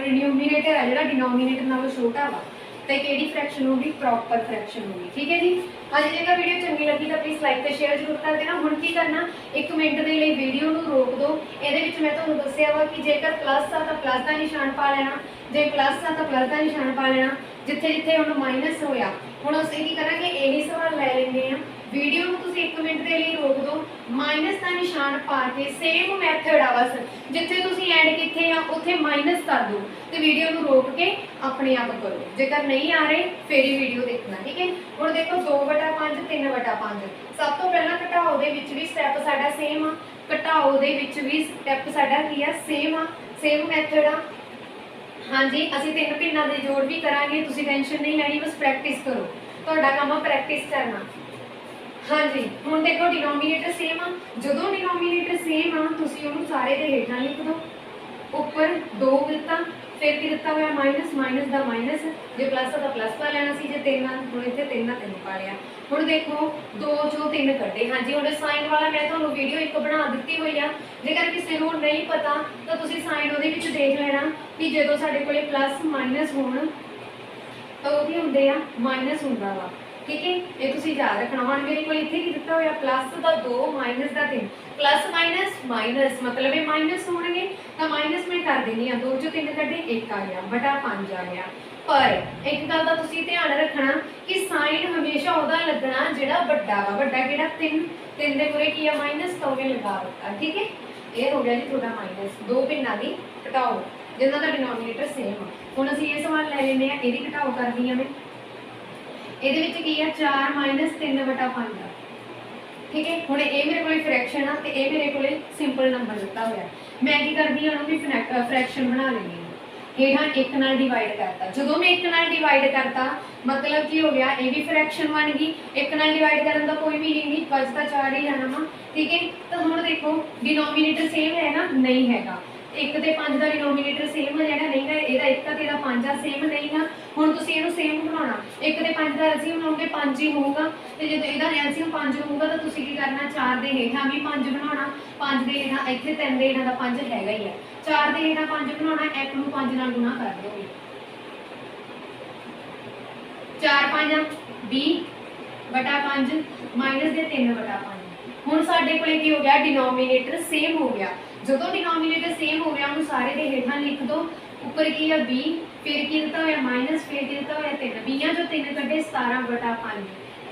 ਡਿਨੋਮੀਨੇਟਰ ਹੈ ਜਿਹੜਾ ਡਿਨੋਮੀਨੇਟਰ ਨਾਲੋਂ ਛੋਟਾ ਵਾ, ਤੇ ਕਿਹੜੀ ਫ੍ਰੈਕਸ਼ਨ ਹੋਗੀ, ਪ੍ਰੋਪਰ ਫ੍ਰੈਕਸ਼ਨ ਹੋਗੀ, ਠੀਕ ਹੈ ਜੀ। ਅੱਜ ਜੇਕਰ ਵੀਡੀਓ ਚੰਗੀ ਲੱਗੀ ਤਾਂ ਪਲੀਜ਼ ਲਾਈਕ ਤੇ ਸ਼ੇਅਰ ਜ਼ਰੂਰ ਕਰ ਦੇਣਾ। ਹੁਣ ਕੀ ਕਰਨਾ, 1 ਮਿੰਟ ਦੇ ਲਈ ਵੀਡੀਓ ਨੂੰ ਰੋਕ ਦਿਓ। ਇਹਦੇ ਵਿੱਚ ਮੈਂ ਤੁਹਾਨੂੰ ਦੱਸਿਆ ਵਾ ਕਿ ਜੇਕਰ ਪਲੱਸ ਆ ਤਾਂ ਪਲੱਸ ਦਾ ਨਿਸ਼ਾਨ ਪਾ ਲੈਣਾ, ਜੇ ਪਲੱਸ ਆ ਤਾਂ ਪਲੱਸ ਦਾ ਨਿਸ਼ਾਨ ਪਾ ਲੈਣਾ, ਜਿੱਥੇ ਜਿੱਥੇ ਹੁਣ ਮਾਈਨਸ ਹੋਇਆ। ਹੁਣ ਅਸੀਂ ਕੀ ਕਰਾਂਗੇ, ਇਹੀ ਸਵਾਲ ਲੈ ਲੈਂਦੇ ਆ। ਵੀਡੀਓ ਨੂੰ ਤੁਸੀਂ 1 ਮਿੰਟ ਦੇ ਲਈ ਰੋਕ ਦਿਓ, ਮਾਈਨਸ ਦਾ ਨਿਸ਼ਾਨ ਪਾ ਕੇ ਸੇਮ ਮੈਥਡ ਆ, ਬਸ ਜਿੱਥੇ ਤੁਸੀਂ ਐਡ ਕੀਤੇ ਆ ਉੱਥੇ ਮਾਈਨਸ ਕਰ ਦਿਓ ਤੇ ਵੀਡੀਓ ਨੂੰ ਰੋਕ ਕੇ ਆਪਣੇ ਆਪ ਕਰੋ। ਜੇਕਰ ਨਹੀਂ ਆ ਰਹੇ ਫਿਰ ਹੀ ਵੀਡੀਓ ਦੇਖਣਾ, ਠੀਕ ਹੈ। ਹੁਣ ਦੇਖੋ 2/5 3/5, ਸਭ ਤੋਂ ਪਹਿਲਾਂ ਘਟਾਓ ਦੇ ਵਿੱਚ ਵੀ ਸਟੈਪ ਸਾਡਾ ਸੇਮ ਆ, ਘਟਾਓ ਦੇ ਵਿੱਚ ਵੀ ਸਟੈਪ ਸਾਡਾ ਕੀ ਆ, ਸੇਮ ਆ, ਸੇਮ ਮੈਥਡ ਆ। हाँ जी, ਅਸੀਂ 3 भिन्नां ਦੇ ਜੋੜ ਵੀ ਕਰਾਂਗੇ, ਤੁਸੀਂ ਟੈਨਸ਼ਨ ਨਹੀਂ ਲੈਣੀ, ਬਸ ਪ੍ਰੈਕਟਿਸ ਕਰੋ, ਤੁਹਾਡਾ ਕੰਮ ਆ ਪ੍ਰੈਕਟਿਸ ਕਰਨਾ। हाँ जी, ਹੁਣ ਦੇਖੋ डिनोमीनेटर सेम आ, ਜਦੋਂ डिनोमीनेटर सेम आ ਤੁਸੀਂ ਉਹਨੂੰ ਸਾਰੇ ਦੇ ਹੇਠਾਂ ਲਿਖ ਦਿਓ। ਉੱਪਰ 2 ਦਿੱਤਾ, ਫਿਰ ਕੀ ਦਿੱਤਾ ਹੋਇਆ ਮਾਈਨਸ, ਮਾਈਨਸ ਦਾ ਮਾਈਨਸ, ਜੇ ਪਲੱਸ ਆ ਤਾਂ ਪਲੱਸ ਪਾ ਲੈਣਾ ਸੀ, ਜੇ 3 ਆ ਹੁਣ ਇੱਥੇ 3 ਆ 3 ਪਾ ਲਿਆ। ਹੁਣ ਦੇਖੋ 2 ਚੋਂ 3 ਕੱਢੇ। हाँ जी, ਹੁਣ ਸਾਈਨ ਵਾਲਾ ਮੈਂ ਤੁਹਾਨੂੰ ਵੀਡੀਓ ਇੱਕ ਬਣਾ ਦਿੱਤੀ ਹੋਈ ਆ, ਜੇਕਰ ਕਿਸੇ ਨੂੰ ਨਹੀਂ ਪਤਾ ਤਾਂ ਤੁਸੀਂ ਸਾਈਨ ਉਹਦੇ ਵਿੱਚ ਦੇਖ ਲੈਣਾ ਕਿ ਜਦੋਂ ਸਾਡੇ ਕੋਲੇ ਪਲੱਸ ਮਾਈਨਸ ਹੋਣ ਤਾਂ ਉਹ ਕੀ ਹੁੰਦੇ ਆ, ਮਾਈਨਸ ਹੁੰਦਾ ਵਾ, ठीक है। ये तुसीं याद रखना। हुण मेरे को इत्थे की दिता होया प्लस का 2 माइनस का 3, प्लस माइनस माइनस मतलब ये माइनस होणगे तो माइनस मैं कर देनी आ, 2 चों 3 कड्ढे 1 आ गया, बटा 5 आ गया। पर एक गल दा तुसीं ध्यान रखना कि साइन हमेशा उहदा लगना जिहड़ा वड्डा वा, वड्डा किहड़ा 3 दे पूरे की आ माइनस, तो मैं लगा दित्ता, ठीक है। ये हो गया जी तुहाडा माइनस। 2 भिन्नां दी घटाओ जिन्हां दा डिनोमीनेटर सेम आ। हुण असीं ये सवाल लै लैंदे आ, इहदी घटाओ करदी आ मैं। ਇਹਦੇ ਵਿੱਚ ਕੀ ਆ 4 - 3/5 ਆ, ਠੀਕ ਹੈ। ਹੁਣ ਇਹ ਮੇਰੇ ਕੋਲੇ ਫ੍ਰੈਕਸ਼ਨ ਆ ਤੇ ਇਹ ਮੇਰੇ ਕੋਲੇ ਸਿੰਪਲ ਨੰਬਰ ਦਿੱਤਾ ਹੋਇਆ। ਮੈਂ ਕੀ ਕਰਦੀ ਆ, ਉਹਨੂੰ ਵੀ ਫ੍ਰੈਕਸ਼ਨ ਬਣਾ ਲੈਂਦੀ ਆ। ਹੇਠਾਂ 1 ਨਾਲ ਡਿਵਾਈਡ ਕਰਤਾ, ਜਦੋਂ ਮੈਂ 1 ਨਾਲ ਡਿਵਾਈਡ ਕਰਤਾ मतलब ਕੀ ਹੋ ਗਿਆ, ਇਹ ਵੀ ਫ੍ਰੈਕਸ਼ਨ ਬਣ ਗਈ। 1 ਨਾਲ ਡਿਵਾਈਡ ਕਰਨ ਦਾ ਕੋਈ ਮੀਨਿੰਗ ਨਹੀਂ, ਬਚਦਾ 4 ਹੀ ਰਹਿਣਾ ਵਾ, ਠੀਕ ਹੈ। ਤਾਂ ਹੁਣ ਦੇਖੋ ਡਿਨੋਮੀਨੇਟਰ ਸੇਮ ਹੈ ਨਾ, ਨਹੀਂ ਹੈਗਾ। 1 ਤੇ 5 ਦਾ ਡਿਨੋਮੀਨੇਟਰ ਸੇਮ ਹੈ ਜਿਹੜਾ ਨਹੀਂ ਹੈ, ਇਹਦਾ 1 ਤੇ ਇਹਦਾ 5 ਆ, ਸੇਮ ਨਹੀਂ ਆ। ਹੁਣ ਤੁਸੀਂ ਇਹਨੂੰ ਸੇਮ ਬਣਾਉਣਾ, 1 ਤੇ 5 ਦਾ ਐਲਸੀਐਮ ਬਣਾਓਗੇ 5 ਹੀ ਹੋਊਗਾ, ਤੇ ਜਦੋਂ ਇਹਦਾ ਐਲਸੀਐਮ 5 ਹੋਊਗਾ ਤਾਂ ਤੁਸੀਂ ਕੀ ਕਰਨਾ, 4 ਦੇ ਹੇਠਾਂ ਵੀ 5 ਬਣਾਉਣਾ, 5 ਦੇ ਹੇਠਾਂ ਇੱਥੇ 3 ਦੇ ਹੇਠਾਂ ਦਾ 5 ਹੈਗਾ ਹੀ ਆ, 4 ਦੇ ਹੇਠਾਂ 5 ਬਣਾਉਣਾ, 1 ਨੂੰ 5 ਨਾਲ ਗੁਣਾ ਕਰ ਦਿਓਗੇ। 4 5 20/5 ਮਾਈਨਸ ਦੇ 3/5। ਹੁਣ ਸਾਡੇ ਕੋਲੇ ਕੀ ਹੋ ਗਿਆ, डिनोमीनेटर सेम हो गया। ਜਦੋਂ डिनोमीनेटर सेम हो गया ਉਹਨੂੰ ਸਾਰੇ ਦੇ ਹੇਠਾਂ ਲਿਖ ਦੋ। ਉੱਪਰ ਕੀ ਆ 20, ਫਿਰ ਕੀ ਦਿੱਤਾ ਹੋਇਆ ਮਾਈਨਸ, ਫਿਰ ਕੀ ਦਿੱਤਾ ਹੋਇਆ 3, 20 ਚੋਂ 3 ਕੱਢੇ 17/5,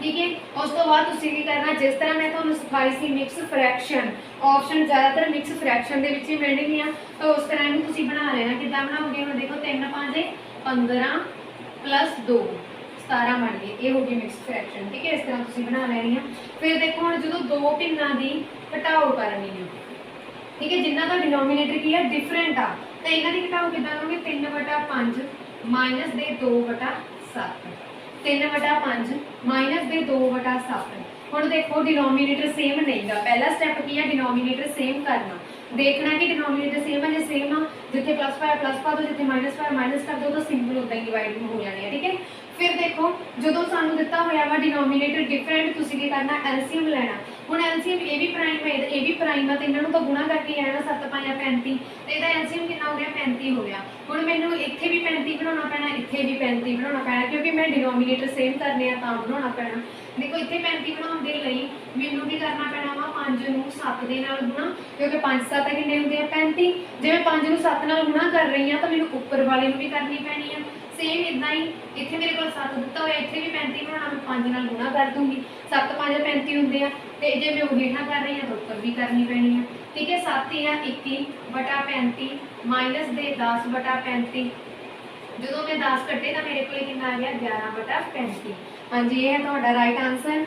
ठीक है। उस तो बाद तुसीं की करना, जिस तरह मैं तुहानूं सिखाई सी मिक्स फ्रैक्शन, ऑप्शन ज़्यादातर मिक्स फ्रैक्शन दे विच ही मिलणगियां, तो उस तरह इहनूं तुसीं बना लेना। किद्दां बनाओगे? हुण देखो 3 5 15 प्लस 2 17 बन गए, ये हो गई मिक्स फ्रैक्शन। ठीक है, इस तरह तुसीं बना लैनी है। फिर देखो हुण जदों दो भिन्नां दी घटाओ करनी है, ठीक है, जिन्हां दा डिनोमीनेटर की है डिफरेंट आ, तो इन्हां दी घटाओ किद्दां करोगे? 3/5 माइनस दे 2/7, 3/5 माइनस दे 2/7। हुण देखो डिनोमीनेटर सेम नहीं गा, पहला स्टैप की है डिनोमीनेटर सेम करना, देखना कि डिनोमीनेटर सेम है, जो सेम आ जिथे प्लस पाया प्लस पा दो, जिथे माइनस पाया माइनस कर दो, तो सिंपल उदा ही डिवाइड हो जानी है। ठीक है, फिर देखो जो सानू दिता होया वा डिनोमीनेटर डिफरेंट, तुसीं की करना एलसीएम लेना। हुण एलसीएम ए भी प्राइम है, ए भी प्राइम है, तो इन्हां नूं तो गुणा करके आना, 7 5 35, तो इहदा एलसीएम कितना हो गया? 35 हो गया। हुण मैनूं इत्थे भी 35 बनाउणा पैना, इत्थे भी 35 बनाउणा पैना, क्योंकि मैं डिनोमीनेटर सेम करने आ तां बनाउणा पैना। देखो इत्थे 35 बनाउण दे लई मैनूं की करना पैना वा 5 नूं 7 दे नाल गुणा, क्योंकि 5 7 किन्ने हुंदे आ? 35। जे मैं 5 नूं 7 नाल गुणा कर रही हां, तो मैनूं उपर वाले नूं भी करनी पैनी है। सेम इदा ही इतने मेरे को 7 दिता हुआ, इतने भी 35 बनाना, मैं 5 नाल गुणा कर दूंगी, 7 5 35 होंगे आ, तो जे मैं हेठा कर रही हाँ तो उपर भी करनी पैनी है। ठीक है, 7 या 21/35 माइनस दे 10/35, जो मैं 10 कट्टे तो मेरे को कितना आ गया? 11/35। हाँ जी, ये है तो राइट आंसर।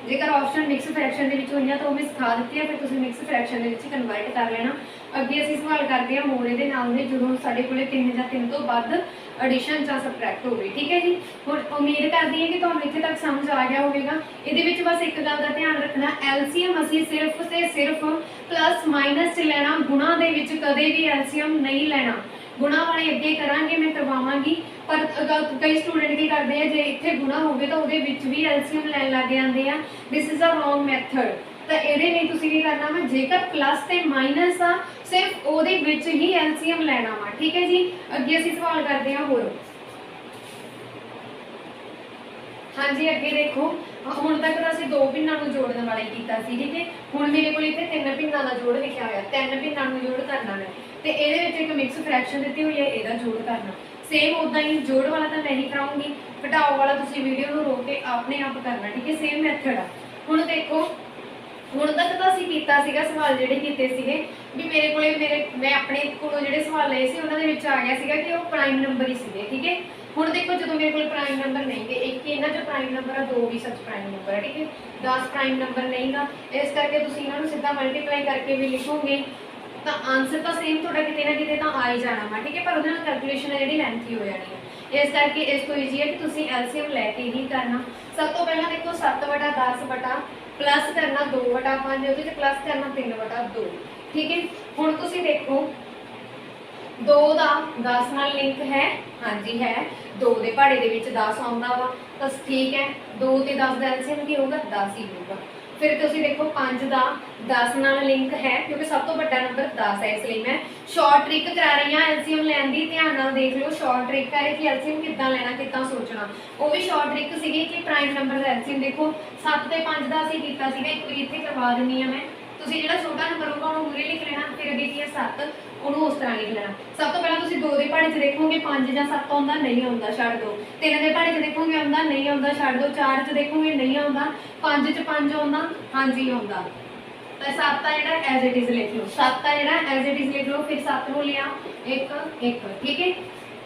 जेकर ऑप्शन मिक्स फ्रैक्शन के हुई तो मैं सिखा दी है, फिर तुम मिक्स फ्रैक्शन के कन्वर्ट कर लेना। अगे असीं सवाल करते हैं मोर ये नाल दे, जो साडे कोले 3 या 3 तो वध एडिशन या सबट्रैक्ट हो गई। ठीक है जी, हुण उम्मीद करती है कि तुहानूं इत्थे तक समझ आ गया होगा। ये बस एक गल का ध्यान रखना, एलसीएम असीं सिर्फ ते सिर्फ प्लस माइनस च लेना, गुणा दे विच कदे भी एलसीएम नहीं लेना। गुणा वाले अगे करांगे, मैं करवावांगी, पर कई स्टूडेंट की करते हैं, जे इत्थे गुणा होवे तो उहदे विच भी एलसीएम लैन लग जाते हैं। This is a wrong method. तो ये तुसीं की करना वा, जेकर प्लस ते माइनस आ सिर्फ उहदे विच ही एलसीएम लेना वा। ठीक है जी, अगे असीं सवाल करते हैं होर। हाँ जी, अगे देखो हुण तक तो असीं 2 भिन्नां नूं जोड़न वाला ही कीता सी। ठीक है, हुण मेरे कोल इत्थे 3 भिन्नां दा जोड़ लिखिया होया, 3 भिन्नां नूं जोड़ करना मैं, तो ये एक मिक्स फ्रैक्शन दी हुई है, इहदा जोड़ करना। सेम उदा ही जोड़ वाला तो मैं ही कराऊंगी, घटाओ वाला तुसीं वीडियो नूं रोक के अपने आप करना। ठीक है, सेम मैथड आ। हुण देखो हुण तक तो असीं कीता सीगा सवाल जिहड़े कीते सीगे भी मेरे कोले मैं अपने कोलों जिहड़े सवाल लए सी उन्हां दे विच आ गया सीगा कि वो प्राइम नंबर ही सीगे। ठीक है, हुण देखो जो मेरे को प्राइम नंबर नहीं गे, एक ही इन्हां जो प्राइम नंबर है, 2 भी सच प्राइम नंबर है। ठीक है, 10 प्राइम नंबर नहीं गा, इस करके तुसीं इन्हां नूं सीधा मल्टीप्लाई करके भी लिखोगे तो आंसर तो सेम थोड़ा किते ना किते तो आ ही जाना वा। ठीक है, पर उहदे नाल कैलकुलेशन है जिहड़ी लेंथी हो जानी है, इस करके इस तो ईजी है कि तुसीं एलसीएम लैके ही करना। सब तो पहला देखो 7/10 बटा प्लस करना 2/5, ਉਹਦੇ ਚ प्लस करना 3/2। ठीक है, हुण तुसीं देखो 2 ਦਾ 10 ਨਾਲ लिंक है, हाँ जी है, 2 ਦੇ ਪਹਾੜੇ ਦੇ ਵਿੱਚ 10 ਆਉਂਦਾ ਵਾ, ਤਾਂ ठीक है, 2 ਤੇ 10 ਦਾ एलसीएम ਕੀ ਹੋਊਗਾ? 10 ही होगा। फिर तुसीं देखो 5 ਦਾ 10 ਨਾਲ लिंक है, क्योंकि सब तो बड़ा नंबर 10 है, इसलिए मैं शॉर्ट ट्रिक करा रही हाँ एलसीएम लैन दी। ध्यान नाल देख लो, शॉर्ट ट्रिक है कि एलसीएम किद्दां लेना, किद्दां सोचना। वो भी शॉर्ट ट्रिक सीगी कि प्राइम नंबर का एलसीएम देखो 7 ते 5 का असीं कीता सीगा, एक बार इत्थे करवा दिंदी हां मैं। तुसीं जिहड़ा छोटा नंबर होगा उहनूं मूरे लिख लेना, फिर अगे की है 7, उहनूं उस तरह लिख लेना। सब तो पहला तुसीं 2 दे पहाड़े च देखोगे 5 ਜਾਂ 7 आउंदा, नहीं आउंदा, छड्ड दो। 3 दे पहाड़े च देखोगे आउंदा, नहीं आउंदा, छड्ड दो। 4 च देखोगे नहीं आउंदा, 5 च 5 आउंदा, हाँ जी आउंदा। तो 7 आ जिहड़ा एज इट इज लिख लो, 7 आ जिहड़ा एज इट इज लिख लो, फिर 7 नूं लिया 1 1। ठीक है,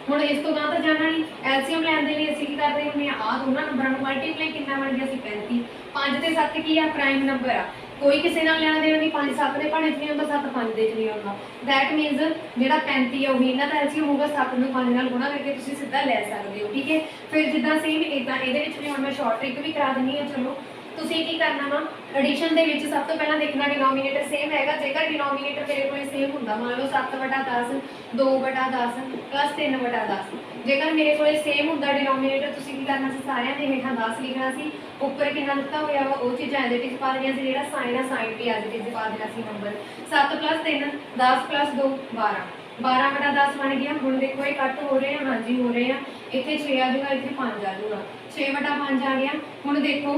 हुण इस तो गां तो जाना नहीं। एलसीएम लैन दे लई असीं की करदे हुंदे आ, दोनों नंबरां नूं मल्टीप्लाई कितना बन गया सी? 35। 5 ते 7 की है? प्राइम नंबर आ, कोई किसी नाल लेना देना नहीं। 5 7 दे पहाड़े च नहीं आउंदा, 7 5 दे च नहीं आउंदा। दैट मीनस जिहड़ा 35 है वही इन्हां दा एलसीएम होगा, 7 नूं 5 नाल गुणा करके तुसीं सीधा लै सकदे हो। ठीक है, फिर जिद्दां सेम इदां इहदे विच भी हुण मैं शॉर्ट ट्रिक भी करा दिंदी हां। चलो तुसीं की करना वा, एडिशन दे विच सब तो पहला देखना डिनोमीनेटर सेम हैगा। जेकर डिनोमीनेटर मेरे कोल सेम हुंदा, मान लो 7/10 2/10 प्लस 3/10, जेकर मेरे को सेम होंगे डिनोमीनेटर, तुसीं की करना सी? सारिਆਂ ਦੇ हेठां 10 लिखना सी, उपर कितना दिता होया वा वो चीज़ां एज इट इज पा देनियां सी, जिहड़ा साइन है साइन भी एज इट इज पा देना सी। नंबर 7 + 3 10 + 2 12, 12/10 बन गया। हुण देखो ये कट हो रहे हैं, हाँ जी हो रहे हैं। इत्थे 6 आ जाऊगा, इत्थे 5 आ जाऊगा, 6/5 आ गया। हुण देखो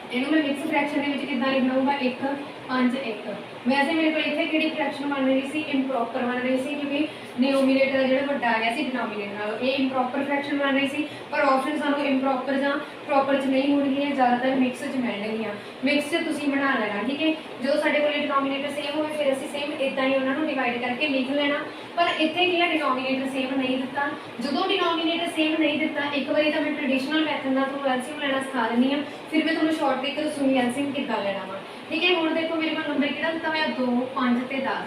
इहनूं मैं मिक्स फ्रैक्शन दे विच किद्दां लिखना होगा? 1 5 1। वैसे मेरे को इत्थे किहड़ी फ्रैक्शन बन रही सी? इंप्रॉपर बन रही सी, क्योंकि डिनोमीनेटर का जो वड्डा आ गया सी डिनोमीनेटर नालों, ये इंप्रॉपर फ्रैक्शन बन रही सी, पर ऑप्शन सानू इंप्रॉपर जां प्रॉपर च नहीं होणगियां, ज़्यादातर मिक्स च मिलणगियां। मिक्स च तुसीं बना लेना, ठीक है। जो साडे कोल डिनोमीनेटर सेम होवे फिर असीं सेम इदां ही उन्हां नूं डिवाइड करके लिख लेना। पर इत्थे की है डिनोमीनेटर सेम नहीं दिता। जदों डिनोमीनेटर सेम नहीं दिता, एक बारी तो मैं ट्रेडिशनल मैथड नाल तुहानूं एलसीएम लैना सिखा दिंदी हां, फिर मैं तुहानूं शॉर्ट ट्रिक दसूंगी एलसीएम किद्दां लैना वा, ठीक है। हुण देखो मेरे कोल नंबर किहड़ा दिता होया 2 5 ते 10,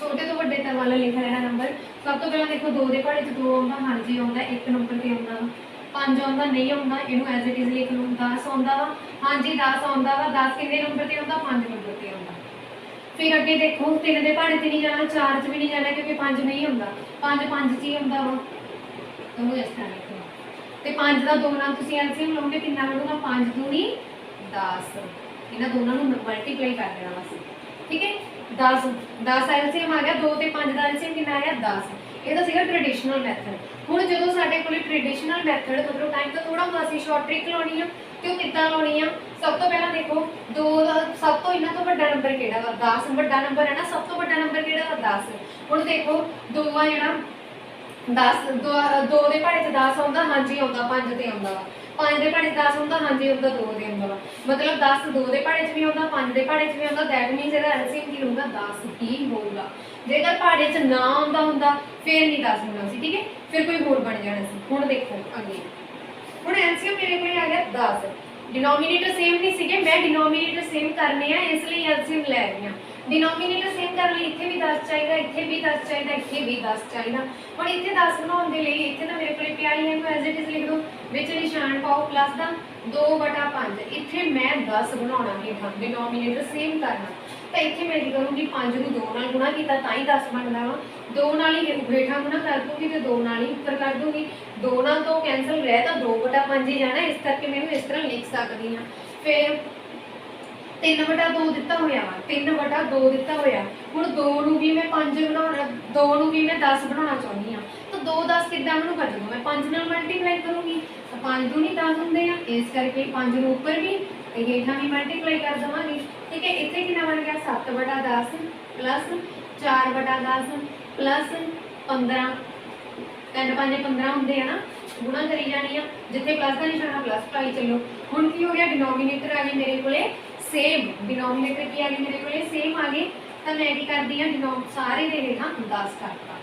छोटे तो वड्डे तक वाला लिख लेना नंबर। सब तो पहला देखो 2 दे पहाड़े 'च 2 आउंदा, हाँ जी आउंदा, 1 नंबर ते आउंदा, 5 आउंदा नहीं आउंदा, इहनूं एज इट इज़ लिख लूँ। 10 आउंदा वा, हाँ जी 10 आउंदा वा, 10 किन्ने नंबर ते आउंदा, 5 नंबर ते आउंदा। फिर अगे देखो 3 दे पहाड़े ते नहीं जाना, 4 च भी नहीं जाना क्योंकि 5 नहीं आउंदा, 5 5 च ही आउंदा वा, तो इस तरह लिखो। ते 5 दा 2 नाल तुसीं एलसीएम लओगे किन्ना बनूगा, 5 दूनी 10, इन्हां दोनों नूं मल्टीप्लाई कर देना बस, ठीक है। 10 10 एलसीएम आ गया, 2 ते 5 दा एलसीएम किन्ना आया 10। ਇਹਦਾ ਸੀਗਾ ट्रेडिशनल मैथड। ਹੁਣ ਜਦੋਂ ਸਾਡੇ ਕੋਲ ट्रेडिशनल मैथड ਮਤਲਬ टाइम तो थोड़ा ਹੁੰਦਾ, ਅਸੀਂ शॉर्ट ट्रिक ਲਾਉਣੀ ਆ, ਤੇ ਉਹ ਕਿੱਦਾਂ ਲਾਉਣੀ ਆ। ਸਭ ਤੋਂ ਪਹਿਲਾਂ ਦੇਖੋ 2 ਦਾ ਸਭ ਤੋਂ ਇਹਨਾਂ ਤੋਂ ਵੱਡਾ ਨੰਬਰ ਕਿਹੜਾ ਵਾ, 10 ਵੱਡਾ ਨੰਬਰ ਹੈ ਨਾ, ਸਭ ਤੋਂ ਵੱਡਾ ਨੰਬਰ ਕਿਹੜਾ ਵਾ 10। ਹੁਣ ਦੇਖੋ 2 ਆ ਜਿਹੜਾ 10 2 ਦੇ ਪਹਾੜੇ 'ਚ 10 ਆਉਂਦਾ, ਹਾਂਜੀ ਆਉਂਦਾ, 5 ਤੇ ਆਉਂਦਾ ਵਾ, 5 ਦੇ ਪਹਾੜੇ 'ਚ 10 ਆਉਂਦਾ, ਹਾਂਜੀ ਆਉਂਦਾ, 2 ਦੇ ਆਉਂਦਾ ਵਾ, ਮਤਲਬ 10 2 ਦੇ ਪਹਾੜੇ 'ਚ ਵੀ ਆਉਂਦਾ, 5 ਦੇ ਪਹਾੜੇ 'ਚ ਵੀ ਆਉਂਦਾ। ਦੈਟ ਮੀਨਸ ਇਹਦਾ ਐਲਸੀਐਮ ਕੀ ਹੋਊਗਾ 10 ਹੀ ਹੋਊਗਾ। ਜੇਕਰ ਪਹਾੜੇ 'ਚ ਨਾ ਆਉਂਦਾ ਹੁੰਦਾ ਫਿਰ ਨਹੀਂ 10 ਹੋਣਾ ਸੀ, ਠੀਕ ਹੈ, ਫਿਰ ਕੋਈ ਹੋਰ ਬਣ ਜਾਣਾ ਸੀ। ਹੁਣ ਦੇਖੋ ਅੱਗੇ, ਹੁਣ ਐਲਸੀਐਮ ਮੇਰੇ ਕੋਲ ਆ ਗਿਆ 10, डिनोमीनेटर सेम नहीं सीगे, मैं डिनोमीनेटर सेम करने हैं इसलिए एलसीएम लै रही हूँ। डिनोमीनेटर सेम कर लिए, इत्थे भी 10 चाहिए, इत्थे भी 10 चाहिए, इत्थे भी 10 चाहिए। हुण इत्थे 10 बनाउण दे लई इत्थे तां मेरे कोल पिया ही है, एज इट इज लिख दो, विच निशान पाओ प्लस दा 2/5। इत्थे मैं 10 बनाउणा है, डिनोमीनेटर सेम करना, तो इत्थे मैं की करूँगी 5 नूं 2 नाल गुणा कीता तां ही 10 बनदा वा, 2 नाल ही हेठां गुणा कर दूँगी ते 2 नाल ही उत्तर कर दूँगी। 2 नाल तो कैंसल रह तां 2/5 ही जाना, इस करके मैं इस तरह लिख सकती हाँ। फिर 3/2 दिता होया वा, 3/2 दिता होया। हुण 2 नूं भी मैं 5 बनाउणा, 2 नूं भी मैं 10 बनाउणा चाहुंदी हां, तो 2 10 किद्दां बनूगा, जदों मैं 5 नाल मल्टीप्लाई करूँगी तो 5 दूनी 10 हुंदे आ, इस करके 5 नूं उपर भी ते हेठां भी मल्टीप्लाई कर देवांगे, ठीक है। इत्थे कितना बन गया 7/10 प्लस 4/10 प्लस 15, 3 5 15 होंगे है ना, गुणा करी जानी है, जिथे प्लस का निशाना प्लस पाई चलो। हुण की हो गया डिनोमीनेटर आ गए मेरे कोले सेम, डिनोमीनेटर की आ गई मेरे कोले सेम आ गए, तो मैं की करदी हां सारे दे हेठां 10 करता।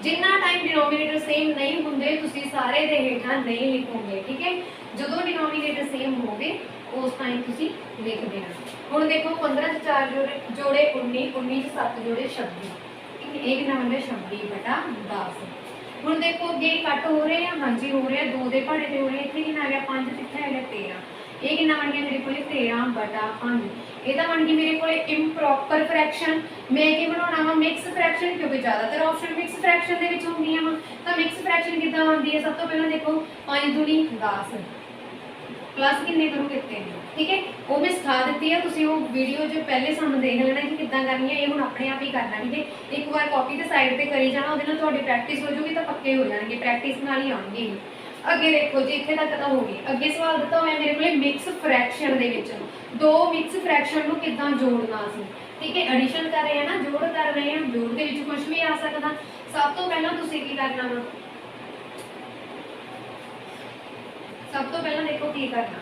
जिन्ना टाइम डिनोमीनेटर सेम नहीं होंगे तुसीं सारे दे हेठां नहीं लिखोगे, ठीक है। जदों डिनोमीनेटर सेम होगे उस टाइम तुसीं लिख देना। हुण देखो 15 च 4 जोड़े 19, 19 च 7 जोड़े 26, एक कितना बन गया 26/10। हुण देखो अगे कट हो रहे हैं, हाँ जी हो रहे हैं, 2 दे पहाड़े ते हो रहे हैं, इत्थे कितना आ गया 5, कित्थे आ गया 13, ये कितना बन गया मेरे को 13/5। ਇਹਦਾ बन गई मेरे को इंप्रॉपर फ्रैक्शन। मैं की बनाना वा मिक्स फ्रैक्शन, क्योंकि ज़्यादातर ऑप्शन मिक्स फ्रैक्शन दे विच होंदियां वा, तां मिक्स फ्रैक्शन किद्दां बनदी है। सब तो पहला देखो 5 दूनी 10 प्लस किन्ने करोगे 3, ठीक है। वो मैं सिखा दी है, तुसीं वो वीडियो जो पहले सानू देख लेना कि किद्दां करनी है, ये हुण अपने आप ही करना, ठीक है। एक बार कॉपी ते साइड ते करी जाना, उहदे नाल तुहाडी प्रैक्टिस हो जूगी, तो पक्के हो जाएंगे, प्रैक्टिस नाल ही आउणगे। अगे देखो जी इत्थे तक तो हो गई। अगे सवाल दिता होया मेरे को मिक्स फ्रैक्शन दे विच 2 मिक्स फ्रैक्शन नूं किद्दां जोड़ना सी, ठीक है। एडिशन कर रहे हैं ना, जोड़ कर रहे हैं, जोड़ दे विच कुछ भी आ सकदा। सब तो पहला तुसीं की करना वा, सब तो पहला देखो की करना,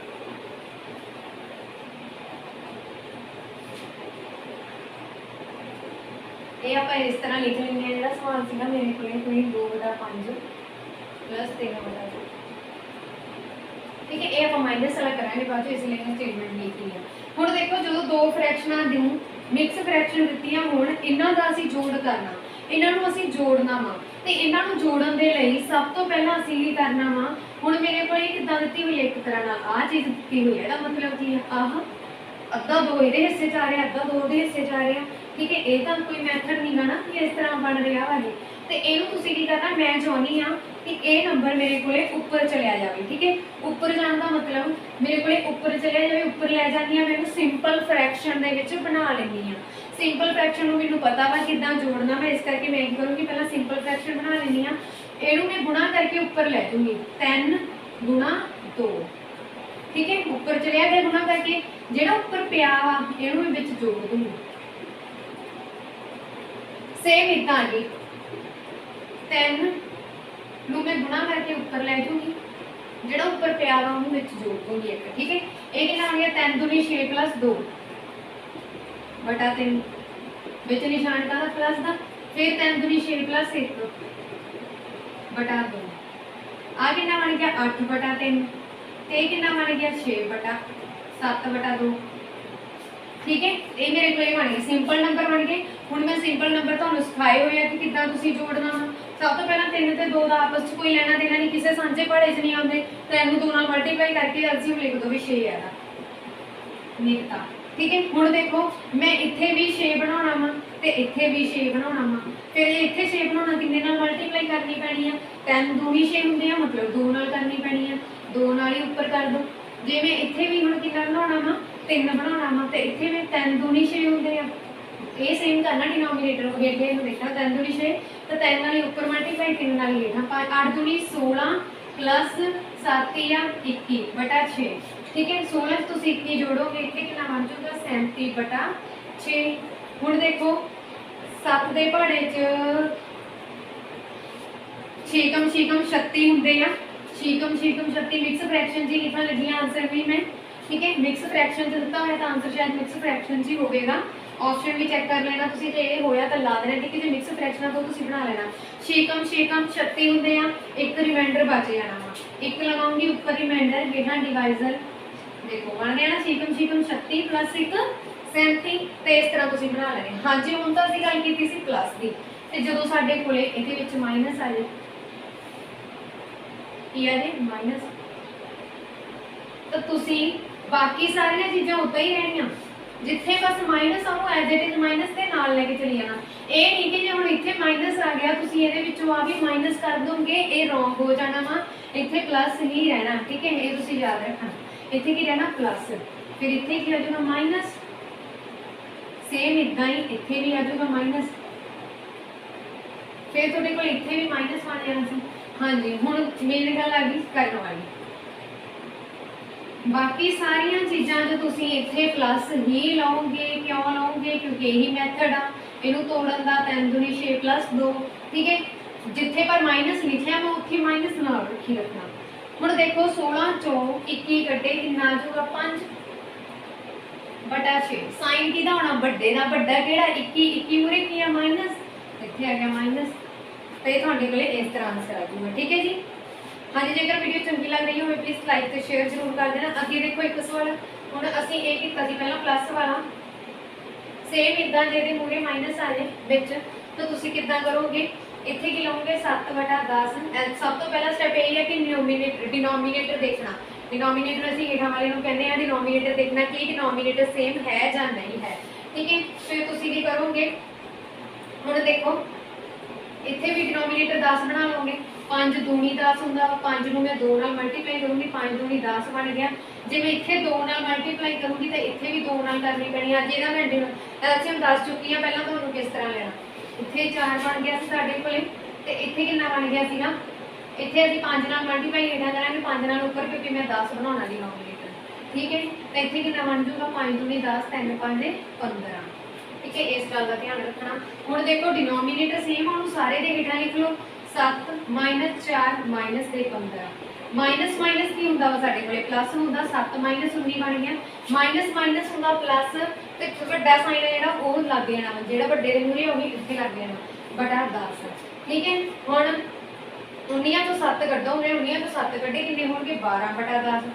ये आप इस तरह लिख लेंगे। जो सवाल सीगा मेरे को 2/5 प्लस 13/2, ठीक है। ये आप माइनस वाला करांगे बाद, इसलिए स्टेटमेंट लिख ली है। हुण देखो जो 2 फ्रैक्शनां दी मिक्स फ्रैक्शन दित्तियां होण, इन्हां दा असीं जोड़ करना, इन्हां नूं असीं जोड़ना वा, ते इन्हां नूं जोड़न दे लई सब तो पहला असीं की करना वा। हुण मेरे कोल किद्दां दित्ती हुई है, एक तरह नाल आ चीज़ दित्ती हुई है, इहदा मतलब की है आह अद्धा 2 इहदे हिस्से च आ रहा, अद्धा 2 इहदे हिस्से च आ रहा, ठीक है। ये तो कोई मैथड नहीं है ना कि इस तरह बन रहा वा ये, तो इहनूं तुसीं की करना, मैं चाहुंदी हां कि ये नंबर मेरे कोले उपर चलिया जाए, ठीक है। उपर जाने का मतलब मेरे कोले उपर चलिया जाए, उपर लै जांदी हां, मैं सिंपल फ्रैक्शन दे विच बना लैंदी हां। सिंपल फ्रैक्शन नूं मैनूं पता वा किद्दां जोड़ना, मैं इस करके मैं की करूँगी पहला सिंपल फ्रैक्शन बना लैंदी हां, इहनूं मैं गुणा करके उपर लै दूँगी 3 × 2, ठीक है। उपर चलिया गया गुणा करके, जिहड़ा उपर पिया वा इहनूं मैं विच जोड़ दूँगी। सेम इदां जी 3 ਨੂੰ मैं गुणा करके ऊपर लै जूँगी, ਜਿਹੜਾ ऊपर ਪਿਆ ਵਾ ਉਹਨੂੰ ਵਿੱਚ जोड़ दूँगी एक। ठीक है, ਇਹ ਕਿੰਨਾ आ गया 3 दूनी 6 + 2 बटा 3 ਵਿੱਚ निशान का प्लस का, फिर 3 दूनी 6 + 1 बटा 2 आ कितना बन गया 8 बटा 3 ते कितना बन गया 6 बटा 7 बटा 2। ठीक है, ये मेरे को बन गए सिंपल नंबर बन गए। हुण मैं सिंपल नंबर तुहानूं सिखाए हुए हैं कि किद्दां तुसीं जोड़ना वा। सब तो पहला 3 ते 2 का आपस में कोई लेना देना नहीं, किसी सांझे पहाड़े च नहीं आते, तो इनू 2 नाल मल्टीप्लाई करके एलसीएम लिख दो भी 6 है लिखता। ठीक है, हुण देखो मैं इत्थे भी 6 बनाउणा वा ते इत्थे भी 6 बनाउणा वा, फिर इत्थे 6 बनाउणा किन्ने नाल मल्टीप्लाई करनी पैनी है, 3 दूनी 6 हुंदे आ, मतलब 2 नाल करनी पैनी है, 2 नाल ही ऊपर कर दो। जे मैं इत्थे भी हुण किन्ना बनाउणा वा 3 बनाउणा वा ते इत्थे भी 3 दूनी 6 हुंदे आ, ये सेम करना डिनोमिनेटर को हेठे देखना 3 दूनी 6 तो 3 नाल ऊपर मल्टीप्लाई 3 नाल हेठा 8 दूनी 16 प्लस 7 या 21 बटा 6। ठीक है, 16 तो 21 जोड़ोगे इतने कितना बन जाऊगा 37 बटा 6। हुण देखो 7 के पहाड़े च 6 कम 36 होंगे आ, 6 कम 36 मिक्स फ्रैक्शन जी लिखने लगी आंसर भी मैं। ठीक है, मिक्स फ्रैक्शन से दिता है तो आंसर शायद मिक्स फ्रैक्शन जी होगा, ऑप्शन भी चेक कर लेना तुसीं, जे ये होया तो ला देना। ठीक है, जो मिक्स फ्रैक्शन तो तुसीं बना लेना। 6 कम 36 होंगे आ, एक रिमाइंडर बच जाना वा, एक लगाऊंगी ऊपर रिमाइंडर हेठा डिवाइजर देखो बन गया ना 6 कम 36 प्लस 1 37 तो इस तरह तुसीं बना लेने। हाँ जी, हुण तां असीं गल कीती सी प्लस दी, ते जदों साडे कोले इहदे विच माइनस आ जाए की आ जाए माइनस, तो तुसीं बाकी सारियां चीज़ां उत्ते ही रहनियां, जिथे बस माइनस आऊँ एज इट इज माइनस के नाल लैके चली जाना। ये नहीं कि जो हम इतने माइनस आ गया तुसीं इहदे विचों आ भी माइनस कर दोगे, ये रॉन्ग हो जाना वा, इत्थे प्लस ही रहना। ठीक है, ये तुसीं याद रखना, इत्थे की रहना प्लस, फिर इत्थे की आ जाऊगा माइनस, सेम इदां ही इत्थे भी आ जाऊगा माइनस, फिर तुहाडे कोल इत्थे भी माइनस बन जाना सी। हाँ जी, हुण मेन गल आ गई करन वाली, बाकी सारिया चीज़ां जो तुसीं इत्थे प्लस ही लाओगे, क्यों लाओगे क्योंकि यही मैथड आ इनू तोड़न दा 3 दूनी 6 + 2। ठीक है, जिथे पर माइनस लिखिया मैं उत्थे माइनस नाल रखी रखना। हुण देखो 16 चों 21 कटे कितना आ जाऊगा 5 बटा 6। साइन किहदा होना बड्डे दा, बड्डा किहड़ा 21 मूरे की आ माइनस, इत्थे आ गया माइनस, तो ये तुहाडे कोले इस तरह आंसर आ जाऊगा। ठीक है जी, हाँ जी, जेकर वीडियो चंगी लग रही हो प्लीज़ लाइक तो शेयर जरूर कर देना। अगे देखो एक सवाल हुण असीं ये कीता सी पहला प्लस वाला, सेम इदां जे मूरे माइनस आ जाए विच तो तुसीं किदां करोगे, इत्थे की लाओगे 7 बटा 10। सब तो पहला स्टैप यही है कि डिनोमीनेटर देखना, डिनोमीनेटर असीं हेठां वाले नूं कहंदे आ, डिनोमीनेटर देखना कि डिनोमीनेटर सेम है या नहीं है। ठीक है, फिर तुसीं की करोगे, हुण देखो इत्थे भी डिनोमीनेटर 10 बना लोगे, 5 दूनी 10 होंदा, 5 नूं मैं 2 नाल मल्टीप्लाई करूँगी, 5 दूनी 10 बन गया। जे मैं इत्थे 2 नाल मल्टीप्लाई करूँगी तो इत्थे भी 2 नाल करनी पैनी है। जेदा मैं एलसीएम दस चुकी हाँ पहला तुहानूं किस तरह लेना, इत्थे 4 बन गया सी साडे कोले, ते इत्थे कितना बन गया सीगा, इत्थे असीं 5 नाल मल्टीप्लाई हेठां करांगे 5 नाल ऊपर क्योंकि मैं 10 बनाउणा डिनोमीनेटर। ठीक है, तो इत्थे कितना बन जूगा 5 दूनी 10 3 5 15। ठीक है, इस गल का ध्यान रखना। हुण देखो डिनोमीनेटर सेम है, सारे दे हेठां लिख लो 7 - 4 - 15। माइनस माइनस की होंदा वा साडे कोले प्लस होंदा, 7 - 19 बन गया, माइनस माइनस होंदा प्लस, ते वड्डा साइन है जिहड़ा ओह लग जाना वा, जिहड़ा वड्डे दे मूहरे ओही इत्थे लग जाना बटा 10। ठीक है, हुण 19 तो 7 कड्डोगे, 19 तो 7 कड्डे किन्ने होणगे 12 बटा 10,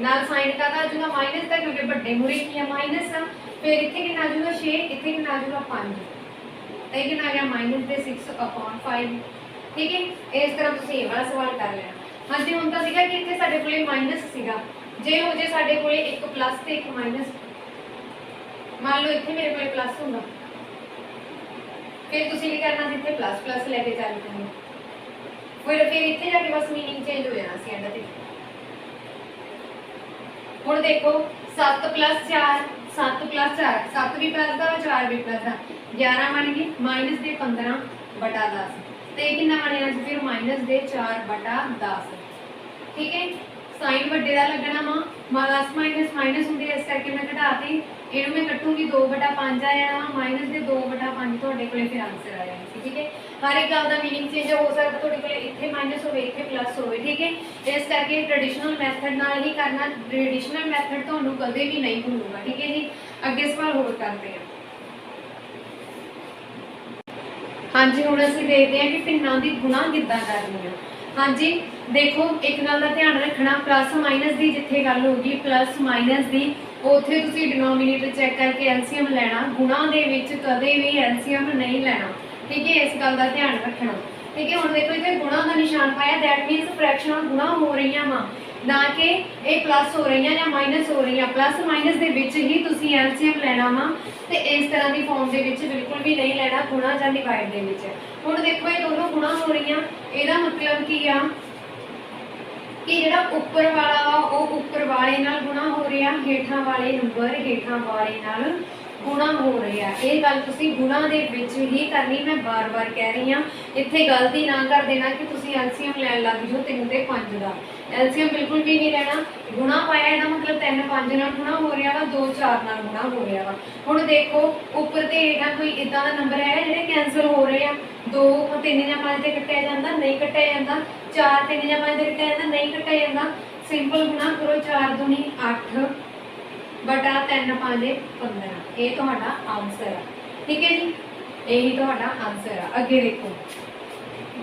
नाल साइन का आ जाऊगा माइनस का क्योंकि वड्डे मूहरे की है माइनस आ, फिर इत्थे कितना आ जाऊगा 6, इत्थे कितना आ जाऊगा 5, तो ये कितना आ गया माइनस दे 6/5। ठीक है, इस तरह तुसीं ये वाला सवाल कर लेना। हाँ जी, हुण तां सीगा कि इत्थे साडे कोले माइनस सीगा, जे हो जे साडे कोले एक प्लस ते एक माइनस, मान लो इत्थे मेरे कोले प्लस होंदा, फिर तुसीं की करना सी इत्थे प्लस प्लस लैके चल पैंदे, फिर इत्थे जाके बस मीनिंग चेंज हो जाना सी एंड ते। हुण देखो 7 + 4 7 + 4 7 भी प्लस का 4 भी प्लस का 11 बन गई, माइनस दे 15 बटा 10, तो ये कितना बन जाना फिर माइनस दे 4 बटा 10। ठीक है, साइन वड्डे दा लगना वा, प्लस माइनस माइनस होंदी है, इस करके मैं घटाती, इहनूं मैं कटूंगी 2/5 आ जाना वा, माइनस दे 2/5 तुहाडे कोले फिर आंसर आ जाना। ठीक है, हर एक गल का मीनिंग चेंज हो सकता, तुहाडे कोल इत्थे माइनस होवे इत्थे प्लस होवे, ठीक है। इस करके ट्रेडिशनल मैथड नाल ही करना, ट्रेडिशनल मैथड तुहानूं कदे भी नहीं भूलूगा, ठीक है जी। अगे सवाल होर करते हैं। हाँ जी, हुण असीं देखते हैं कि भिन्नां दी गुणा किद्दां करनी है। हाँ जी, देखो एक गल का ध्यान रखना, प्लस माइनस की जिथे गल होगी प्लस माइनस की, उत्थे तुसीं डिनोमीनेटर चैक करके एलसीएम लैना, गुणा दे विच कदे भी एलसीएम नहीं लैना, ठीक है। इस गल का ध्यान रखना, ठीक है। हुण देखो इत्थे गुणा का निशान पाया, दैट मीनस फ्रैक्शन गुणा हो रही वा, ना कि ये प्लस हो रही या माइनस हो रही। प्लस माइनस के विच ही तुसीं एलसीएम लैना वा, ते इस तरह की फॉर्म के विच बिल्कुल भी नहीं लैना गुणा जां डिवाइड दे विच। हुण देखो ये दोनों गुणा हो रही, इहदा मतलब की आ कि जिहड़ा उपर वाला वा वो उपर वाले नाल गुणा हो रहा, हेठां वाले नंबर हेठां वाले नाल गुणा हो रहा। ये गल तुसीं गुणा दे विच ही करनी, मैं बार बार कह रही हाँ। इत्थे गलती ना कर देना कि तुसीं एलसीएम लैन लग जाओ 3 ते 5 का, एलसीएम बिल्कुल भी नहीं लेना। गुणा पाया इसका मतलब 3 5 नाल गुणा हो रहा वा, 2 4 नाल गुणा हो रहा वा। हुण देखो उपर ते हेठां कोई इदां दा नंबर है जिहड़े कैंसल हो रहे हैं, 2 3 या 5 ते कट्टिया जांदा, नहीं कट्टिया जांदा, 4 3 या 5 ते कट्टिया जांदा, नहीं कट्टिया जांदा। सिंपल गुणा करो, 4 दूनी 8 बटा 3 5 15, ये तुहाडा आंसर है, ठीक है जी। यही तुहाडा आंसर है। अगे देखो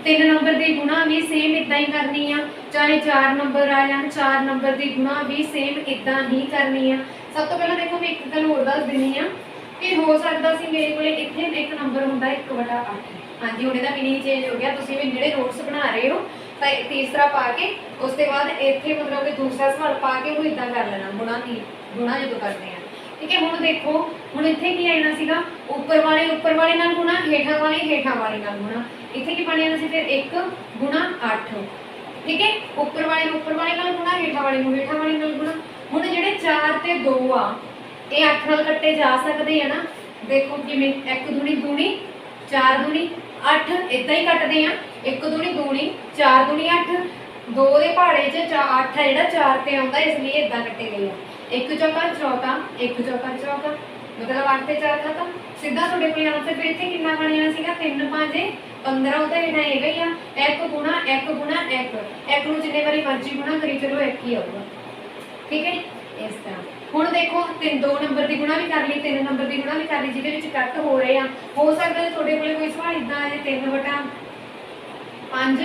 3 नंबर की गुणा भी सेम इदा ही करनी है, चाहे 4 नंबर आ जाए, 4 नंबर की गुणा भी सेम इदा ही करनी है। सब तो पहले देखो मैं एक गल होर दस दिनी हाँ कि हो सकता सी मेरे को इत्थे एक नंबर होंदा 1 बटा 8। हाँ जी, हुण इहदा मीनिंग चेंज हो गया, तुसीं भी जिहड़े नोट्स बना रहे हो तो तीसरा पा के उसके बाद इत्थे मतलब कि दूसरा सवाल पा के उहनूं इदां कर लेना, गुणा जो करते हैं, ठीक है। हुण देखो हुण इत्थे की आना सीगा, उपर वाले नाल गुणा, हेठां वाले नाल गुणा। इत्थे की बनिया सी फिर 1 गुणा 8, ठीक है। उपर वाले नाल गुणा, हेठां वाले नाल गुणा। हुण जिहड़े 4 ते 2 आ ये 8 नाल कट्टे जा सकते हैं ना, देखो किवें 1 दूनी दूनी 4 दूनी 8 इदां ही कटदे आ, 1 दूनी दूनी 4 दूनी 8, 2 दे पहाड़े च 8 है जिहड़ा 4 ते आउंदा, इसलिए इदां कट्टे गए आ। 1 चौका 14, 1 चौका 14, मतलब 8 ते 4 खत्म। सीधा तुहाडे कोल आंसर फिर इत्थे कितना बन जाना सीगा, 3 5 15, वो तो हेठां हैगा ही आ, 1 गुणा 1 गुणा 1 नूं जिन्ने वारी मर्जी गुणा करी चलो 1 ही आऊगा, ठीक है। इस तरह हुण देखो 2 नंबर की गुणा भी कर ली, 3 नंबर की गुणा भी कर ली, जिहदे विच कट हो रहे हैं। हो सकता है तुहाडे कोल कोई सवाल इदां आ जाए 3 बटा 5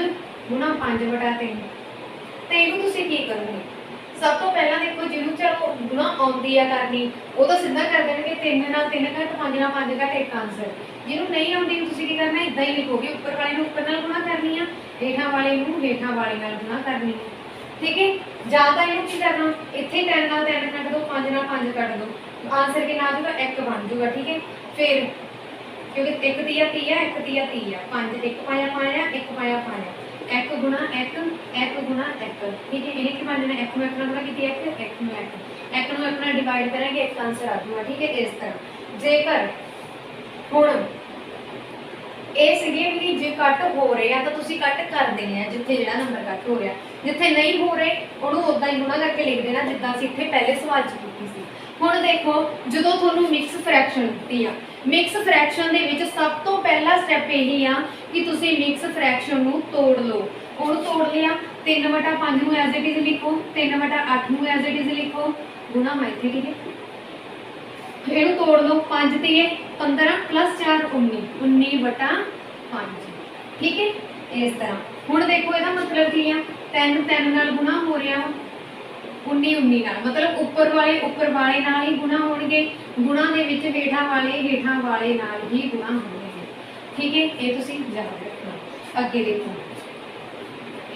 गुणा 5 बटा 3, तो इहनूं तुसीं की करोगे? सब तो पहला देखो जिन्हों चलो गुणा आती है करनी, वो तो सीधा कर देंगे 3 नाल 3 घट 5 नाल 5 घट एक आंसर। जिन्होंने नहीं आती तुसीं की करना, इदां ही लिखोगे, उपर वाले नूं उपर नाल गुणा करनी है, हेठां वाले नूं हेठां वाले नाल गुणा करनी है, ठीक है। ज़्यादा इन्हों की करना, इत्थे 3 नाल 3 कट दो, 5 नाल 5 कट दो, आंसर के नाल जो 1 बन जाऊगा, ठीक है। फिर क्योंकि 1 तिया 30 1 तिया 30 5 1 पाया 1 पाया 1 गुणा 1 1 गुणा 1, ठीक है। ये कि बन जाना 1 नूं 1 गुणा की 1 नूं 1 नूं 1 डिवाइड करेंगे, एक आंसर आ जाऊगा, ठीक है। इस तरह जेकर हुण ਇਹ ਸੀਗੇ ਵੀ ਜੇ ਕੱਟ ਹੋ ਰਹੇ ਆ ਤਾਂ ਤੁਸੀਂ ਕੱਟ ਕਰ ਦੇਣੇ ਆ, ਜਿੱਥੇ ਜਿਹੜਾ ਨੰਬਰ ਕੱਟ ਹੋ ਰਿਹਾ, ਜਿੱਥੇ ਨਹੀਂ ਹੋ ਰਹੇ ਉਹਨੂੰ ਉਦਾਂ ਹੀ ਗੁਣਾ ਕਰਕੇ ਲਿਖ ਦੇਣਾ, ਜਿੱਦਾਂ ਅਸੀਂ ਇੱਥੇ ਪਹਿਲੇ ਸਵਾਲ 'ਚ ਕੀਤੀ ਸੀ। ਹੁਣ ਦੇਖੋ ਜਦੋਂ ਤੁਹਾਨੂੰ ਮਿਕਸ ਫ੍ਰੈਕਸ਼ਨ ਦਿੱਤੀ ਆ, ਮਿਕਸ ਫ੍ਰੈਕਸ਼ਨ ਦੇ ਵਿੱਚ ਸਭ ਤੋਂ ਪਹਿਲਾ ਸਟੈਪ ਇਹੀ ਆ ਕਿ ਤੁਸੀਂ ਮਿਕਸ ਫ੍ਰੈਕਸ਼ਨ ਨੂੰ ਤੋੜ ਲਓ। ਉਹਨੂੰ ਤੋੜ ਲਿਆ, 3/5 ਨੂੰ ਐਜ਼ ਇਟ ਇਜ਼ ਲਿਖੋ, 3/8 ਨੂੰ ਐਜ਼ ਇਟ ਇਜ਼ ਲਿਖੋ, ਗੁਣਾ ਮੈਂ ਇੱਥੇ ਠੀਕ ਹੈ। ਇਹਨੂੰ ਤੋੜ ਲਓ, 5 ਤੇ 15 + 4 19, 19/5, ठीक है। इस तरह हुण देखो ਇਹਦਾ मतलब ਕੀ ਆ, 3 ਨਾਲ ਗੁਣਾ ਹੋ ਰਿਹਾ, 19 ਨਾਲ, मतलब ਉੱਪਰ ਵਾਲੇ ਨਾਲ ਹੀ ਗੁਣਾ ਹੋਣਗੇ, ਗੁਣਾ ਦੇ ਵਿੱਚ ਹੇਠਾਂ ਵਾਲੇ ਨਾਲ ਹੀ ਗੁਣਾ ਹੋਣਗੇ, ठीक है। ਇਹ ਤੁਸੀਂ ਯਾਦ ਰੱਖਣਾ। ਅੱਗੇ ਦੇਖੋ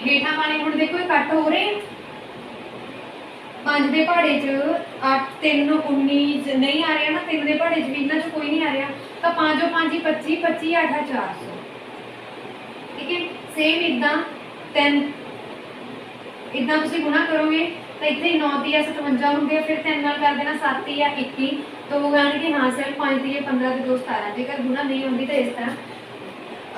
ਹੇਠਾਂ ਵਾਲੇ ਹੁਣ ਦੇਖੋ ਇਹ ਕੱਟ ਹੋ ਰਹੇ 5 ਦੇ ਪਹਾੜੇ 'ਚ 8 3 19 नहीं आ रहा ना, 3 ਦੇ ਪਹਾੜੇ 'ਚ ਵੀ ਇਹਨਾਂ 'ਚ ਕੋਈ नहीं आ रहा, तो 5 5 25 25 8 400, ठीक है। सेम इदा 3 इदा तुसीं गुणा करोगे तो इतने 9 तिया 57 होंगे, फिर 3 नाल कर देना 7 तिया 21, तो वो कहने हाँ सर 5 तिया 15 ते 2 17, जेकर गुणा नहीं होती तो इस तरह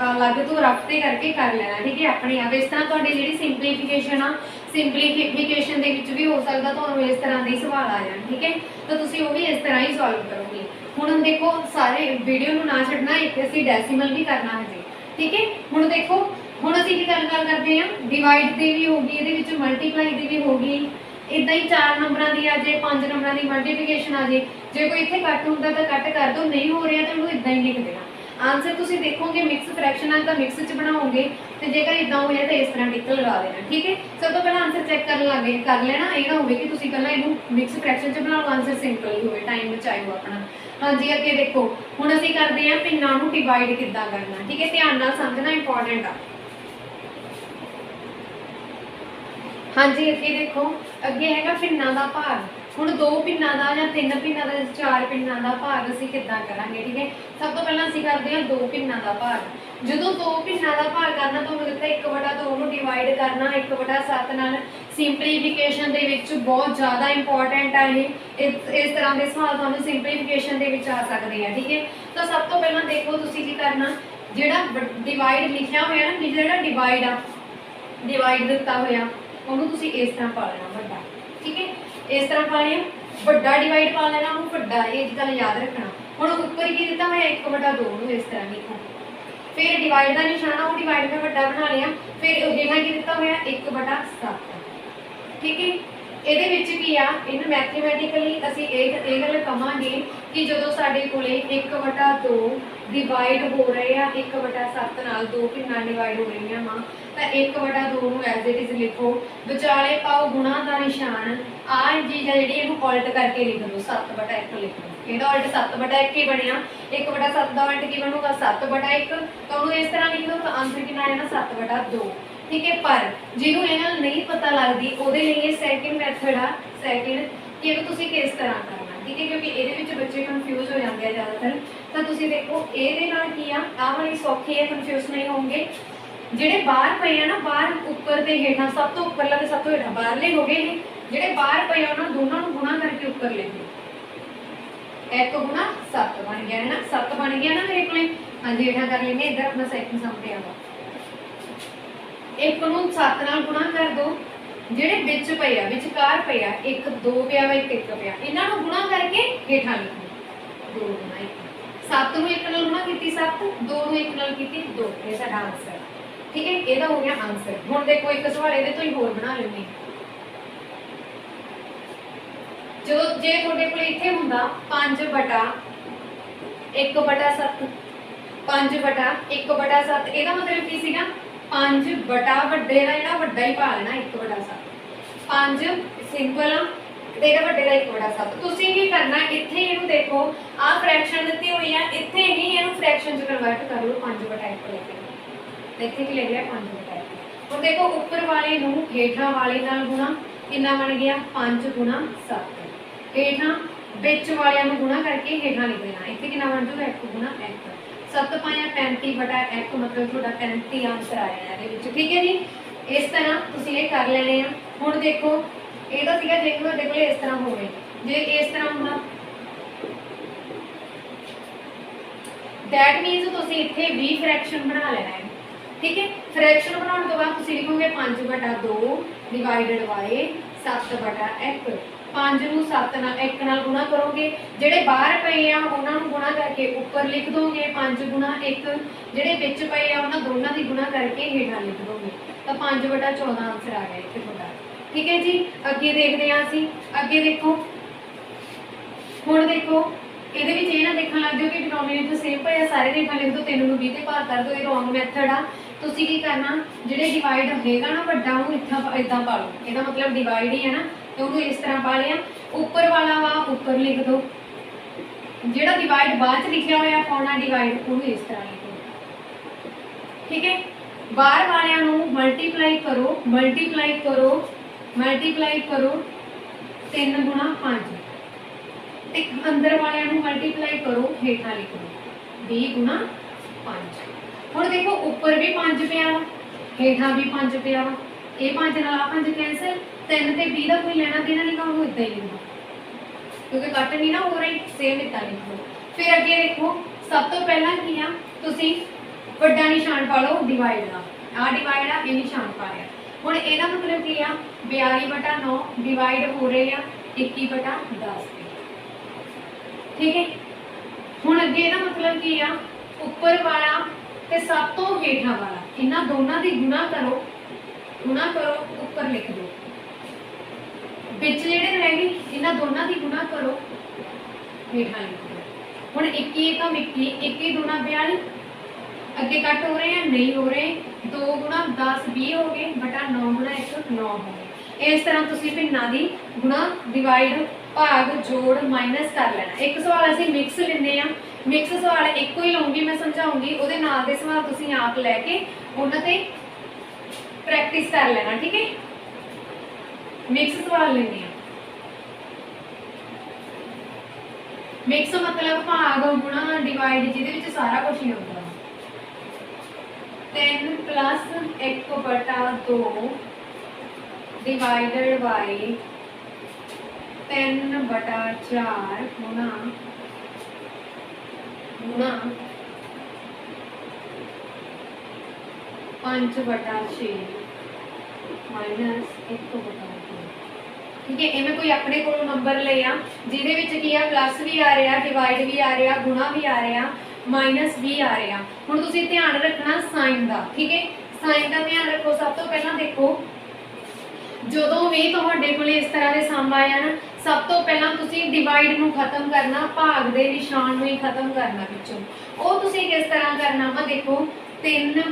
अलग तो रफ्ते करके कर लेना, ठीक है। अपने आप इस तरह तुहाडी जिहड़ी सिंपलीफिकेशन आ, सिंपलीफिकेशन दे विच भी हो सकता तुहानूं इस तरह के सवाल आ जाए, ठीक है। तो तुसीं वो भी इस तरह ही सॉल्व करोगे। हुण देखो सारे वीडियो नूं ना छड्डना, एक असीं डेसीमल भी करना है जी, ठीक है। हुण देखो हुण असीं की गल करते हैं डिवाइड दी भी होगी, इहदे विच मल्टीप्लाई दी भी होगी, इदां ही 4 नंबरां दी आ जाए, 5 नंबरां दी मल्टीप्लिकेशन आ जाए। जे कोई इत्थे कट हुंदा तां कट कर दो, नहीं हो रहा तो उहनूं इदां ही लिख देना। आंसर तुसीं देखोगे मिक्स फ्रैक्शन है तो मिक्स च बनाओगे, तो जेकर इदां होया तो इस तरह टिक लगा देना। ठीक है, सब तो पहले आंसर चेक कर लगे कर लेना, ये ना होवे कि तुसीं पहला इहनूं मिक्स फ्रैक्शन च बनाओ, आंसर सिंपल ही होवे, टाइम बचाओ अपना। हाँ जी, अगे देखो हुण असीं करदे हां पिन्नां नूं डिवाइड किद्दां करना। ठीक है, ध्यान नाल समझना, इंपॉर्टेंट आ। हाँ जी, अगे देखो अगे हैगा पिन्नां दा भाग। हुण 2 पिन्नां दा जां 3 पिन्नां दा 4 पिन्नां दा भाग असीं किद्दां करांगे। ठीक है, सब तो पहलां असीं करदे हां 2 पिन्नां दा भाग। जदों 2 पिन्नां दा भाग करना तुहानूं दित्ता 1/2 नूं डिवाइड करना 1/7 नाल। सिंपलीफिकेशन दे विच बहुत ज़्यादा इंपॉर्टेंट है ये, इस तरह के सवाल तुहानूं सिंपलीफिकेशन दे विच आ सकदे हैं। ठीक है, तो सब तो पहलां देखो तुसीं की करना, जिहड़ा डिवाइड लिखिया होया ना, जिहड़ा डिवाइड आ डिवाइड दिता होया उन्होंने तुसीं इस तरह पा लेना वड्डा। ठीक है, इस तरह पा लिया, वड्डा डिवाइड पा लेना, उन्होंने वड्डा, ये गल याद रखना। हुण उपर की दिता मैं 1/2 इस तरह लिखा, फिर डिवाइड का निशाना वो डिवाइड में वड्डा बना लिया, फिर हेठां की दिता होया 1/7। ठीक है, ਇਹਦੇ ਵਿੱਚ ਕੀ ਆ, ਇਹਨੂੰ ਮੈਥਮੈਟਿਕਲੀ ਅਸੀਂ ਇਹ ਗੱਲ ਕਵਾਂਗੇ ਕਿ ਜਦੋਂ ਸਾਡੇ ਕੋਲੇ 1/2 डिवाइड हो रहे हैं 1/7 नाल 2 पिन्नां डिवाइड हो रही वा, तो 1/2 नूं एज इट इज लिखो, विचाले पाओ गुणा का निशान। आ चीज़ है जी, इहनूं उल्ट करके लिख दो, 7/1 लिख दो। ਇਹਦਾ उल्ट 7/1 ही बनया, 1/7 का उल्ट की बनूगा 7/1, तो उन्होंने इस तरह लिख दो, तो आंसर कितना आया ना 7/2। ठीक है, पर जिन्हों ये नहीं पता लगती वो सैकेंड मैथड आ, सैकेंड कि इहनूं तुसीं किस तरह करना। ठीक है, क्योंकि ये बच्चे कन्फ्यूज हो जाते हैं ज़्यादातर। तो तुसीं देखो ये की आ वाली सौखी है, कन्फ्यूज नहीं होंगे। ਜਿਹੜੇ बाहर पे है ना, बाहर उपर ते हेठां, सब तो उपरला ते सब तो हेठां बाहरले हो गए हैं, ਜਿਹੜੇ बाहर पे उन्होंने दोनों को गुणा करके उपर लिख दो, 1 गुणा 7 बन गया है ना, 7 बन गया ना मेरे को। हाँ जी, हेठां कर लेंगे, इधर अपना सैकेंड सामने आगा, 1 नूं 7 नाल गुणा कर दो, ਜਿਹੜੇ ਵਿੱਚ ਪਏ ਆ ਵਿਚਕਾਰ ਪਏ ਆ 1 2 ਪਿਆ ਵਾ 1 1 ਪਿਆ, ਇਹਨਾਂ ਨੂੰ ਗੁਣਾ ਕਰਕੇ ਹੇਠਾਂ ਲਿਖੋ 2 ਗੁਣਾ 1, 7 ਨੂੰ 1 ਨਾਲ ਗੁਣਾ ਕੀਤੀ 7, 2 ਨੂੰ 1 ਨਾਲ ਕੀਤੀ 2, ਇਹ ਸਾਡਾ ਆਨਸਰ। ਠੀਕ ਹੈ, ਇਹਦਾ ਹੋ ਗਿਆ ਆਨਸਰ। ਹੁਣ ਦੇਖੋ ਇੱਕ ਸਵਾਲ ਇਹਦੇ ਤੋਂ ਹੀ ਹੋਰ ਬਣਾ ਲੈਂਦੇ, ਜਦੋਂ ਜੇ ਤੁਹਾਡੇ ਕੋਲ ਇੱਥੇ ਹੁੰਦਾ 5/1/7, 5/1/7, ਇਹਦਾ ਮਤਲਬ ਕੀ ਸੀਗਾ, 5 बटा ਵੱਡੇ ਦਾ ਜਿਹੜਾ ਵੱਡਾ ਹੀ ਪਾ ਲੈਣਾ 1/7, 5 ਸਿੰਪਲ ਆ ਤੇ ਇਹਦਾ ਵੱਡੇ ਦਾ 1/7। ਤੁਸੀਂ ਕੀ ਕਰਨਾ, ਇੱਥੇ ਇਹਨੂੰ ਦੇਖੋ ਆ ਫ੍ਰੈਕਸ਼ਨ ਦਿੱਤੀ ਹੋਈ ਆ, ਇੱਥੇ ਹੀ ਇਹਨੂੰ ਫ੍ਰੈਕਸ਼ਨ ਚ ਕਨਵਰਟ ਕਰ ਲਓ 5/1 ਲੈ ਕੇ, ਤੇ ਇੱਥੇ ਕੀ ਲੈ ਲਿਆ 5/1। ਹੁਣ ਦੇਖੋ ਉੱਪਰ ਵਾਲੇ ਨੂੰ ਹੇਠਾਂ ਵਾਲੇ ਨਾਲ ਗੁਣਾ, ਕਿੰਨਾ ਬਣ ਗਿਆ 5 ਗੁਣਾ 7, ਹੇਠਾਂ ਵਿੱਚ ਵਾਲਿਆਂ ਨੂੰ ਗੁਣਾ ਕਰਕੇ ਹੇਠਾਂ ਲਿਖ ਦੇਣਾ, ਇੱਥੇ ਕਿੰਨਾ ਬਣ ਜੂਗਾ 1 ਗੁਣਾ 1, 7 पाया 35/1, मतलब थोड़ा 35 आंसर आया है। ठीक है जी, इस तरह तुसीं ये कर लेने हैं। हुण देखो ਇਹਦਾ ਸੀਗਾ ਜੇ ਤੁਹਾਡੇ ਕੋਲ ਇਸ ਤਰ੍ਹਾਂ ਹੋਵੇ, ਜੇ ਇਸ ਤਰ੍ਹਾਂ ਹੁੰਦਾ दैट मीनस ਤੁਸੀਂ ਇੱਥੇ ਵੀ ਫ੍ਰੈਕਸ਼ਨ ਬਣਾ ਲੈਣਾ ਹੈ। ठीक है, फ्रैक्शन बनाने तो बाद तुसीं लिखोगे 5/2 डिवाइडेड बाय 7/1, 5 ਨੂੰ 7 ਨਾਲ 1 ਨਾਲ ਗੁਣਾ ਕਰੋਗੇ, ਜਿਹੜੇ ਬਾਹਰ ਪਏ ਆ ਉਹਨਾਂ ਨੂੰ ਗੁਣਾ ਕਰਕੇ ਉੱਪਰ ਲਿਖ ਦੋਗੇ 5 ਗੁਣਾ 1, ਜਿਹੜੇ ਵਿੱਚ ਪਏ ਆ ਉਹਨਾਂ ਦੋਨਾਂ ਦੀ ਗੁਣਾ ਕਰਕੇ ਹੇਠਾਂ ਲਿਖ ਦੋਗੇ, ਤਾਂ 5/14 ਆਨਸਰ ਆ ਗਿਆ ਇੱਥੇ ਤੁਹਾਡਾ। ठीक है जी, ਅੱਗੇ ਦੇਖਦੇ ਹਾਂ ਅਸੀਂ। ਅੱਗੇ ਦੇਖੋ, ਹੁਣ ਦੇਖੋ ਇਹਦੇ ਵਿੱਚ ਇਹ ਨਾ ਦੇਖਣ ਲੱਗ ਜਾਓ ਕਿ ਡਿਨੋਮੀਨੇਟਰ ਸੇਮ ਪਿਆ, ਸਾਰੇ ਰੇਖਾ ਲਿਖ ਦਿਓ, 3 ਨੂੰ 20 ਤੇ ਭਾਗ ਕਰ ਦਿਓ, ਇਹ ਰੋਂਗ ਮੈਥਡ ਆ। ਤੁਸੀਂ ਕੀ ਕਰਨਾ, ਜਿਹੜੇ ਡਿਵਾਈਡ ਹੋਏਗਾ ਨਾ ਵੱਡਾ ਉਹਨੂੰ ਇੱਦਾਂ ਪਾ ਲਓ, ਇਹਦਾ ਮਤਲਬ ਡਿਵਾਈਡ ਹੀ ਹੈ ਨਾ, तो उन्होंने इस तरह पा लिया, उपर वाला वा उपर लिख दो, जेड़ा डिवाइड बाद लिखा हुआ पौना डिवाइड उन्होंने इस तरह लिख दो। ठीक है, बाहर वालियां नूं मल्टीप्लाई करो, मल्टीप्लाई करो, मल्टीप्लाई करो 3 गुणा 5, ते अंदर वालियां नूं मल्टीप्लाई करो हेठां लिख दो 20 गुणा 5। हुण देखो उपर भी 5 पिया वा, हेठां भी 5 पिया वा, ये 5 नाल 5 कैंसल, 3 ते 20 का कोई लेना देना नहीं, उन्होंने इदा ही लिखो क्योंकि कट नहीं ना हो रही, सेम इदा लिखो। फिर अगे देखो, सब तो पहला की आ, तुसी वड्डा निशान पा लो डिवाइड का, आ डिवाइड आ ये निशान पा लिया। हुण ਇਹਦਾ मतलब की आ 42/9 डिवाइड हो रहे हैं 21/10। ठीक है, हुण अगे ਇਹਦਾ मतलब की आ उपर वाला ਤੇ ਸਭ ਤੋਂ ਹੇਠਾਂ ਵਾਲਾ, ਇਹਨਾਂ ਦੋਨਾਂ ਦੀ ਗੁਣਾ ਕਰੋ ਉੱਪਰ ਲਿਖ ਦਿਓ। ਵਿੱਚ ਜਿਹੜੇ ਰਹਿ ਗਏ ਇਹਨਾਂ ਦੋਨਾਂ ਦੀ ਗੁਣਾ ਕਰੋ ਹੇਠਾਂ ਲਿਖ ਦਿਓ। ਹੁਣ 21 ਏਕਮ 21, 21 दूना 42, ਅੱਗੇ ਕੱਟ ਹੋ ਰਹੇ ਆ ਨਹੀਂ ਹੋ ਰਹੇ, 2 ਗੁਣਾ 10 20 ਹੋ ਗਏ ਬਟਾ 9 ਗੁਣਾ 1 9 ਹੋ ਗਏ। ਇਸ ਤਰ੍ਹਾਂ ਤੁਸੀਂ ਭਿੰਨਾਂ ਦੀ ਗੁਣਾ ਡਿਵਾਈਡ ਭਾਗ ਜੋੜ ਮਾਈਨਸ ਕਰ ਲੈਣਾ। ਇੱਕ ਸਵਾਲ ਅਸੀਂ ਮਿਕਸ ਲੈਂਦੇ ਆ, ਮਿਕਸ ਸਵਾਲ ਇੱਕੋ ਹੀ ਲਊਂਗੀ ਮੈਂ ਸਮਝਾਉਂਗੀ, ਉਹਦੇ ਨਾਲ ਦੇ ਸਵਾਲ ਤੁਸੀਂ ਆਪ ਲੈ ਕੇ ਉਹਨਾਂ ਤੇ ਪ੍ਰੈਕਟਿਸ ਕਰ ਲੈਣਾ, ਠੀਕ ਹੈ। ਮਿਕਸ ਸਵਾਲ ਲੈਂਦੇ ਆ, ਮਿਕਸ मतलब भाग गुणा डिवाइड ਜਿਹਦੇ ਵਿੱਚ ਸਾਰਾ ਕੁਝ ਹੀ ਹੁੰਦਾ। 3 + 1/2 डिवाइडेड बाय 3/4 गुणा 5/6 माइनस 1/2। ठीक है, इवें कोई अपने को नंबर लिया जिहदे विच की आ प्लस भी आ रहा, डिवाइड भी आ रहा, गुणा भी आ रहा, माइनस भी आ रहा। हुण तुसीं ध्यान रखना साइन का, ठीक है, साइन का ध्यान रखो। सब तो पहला देखो जदों भी तुहाडे कोल इस तरह के सम आया ना, सब तो पहला तुसीं डिवाइड नूं खत्म करना, भाग दे निशान नूं ही खत्म करना पिछों। वो तुसीं किस तरह करना वा देखो, 3 +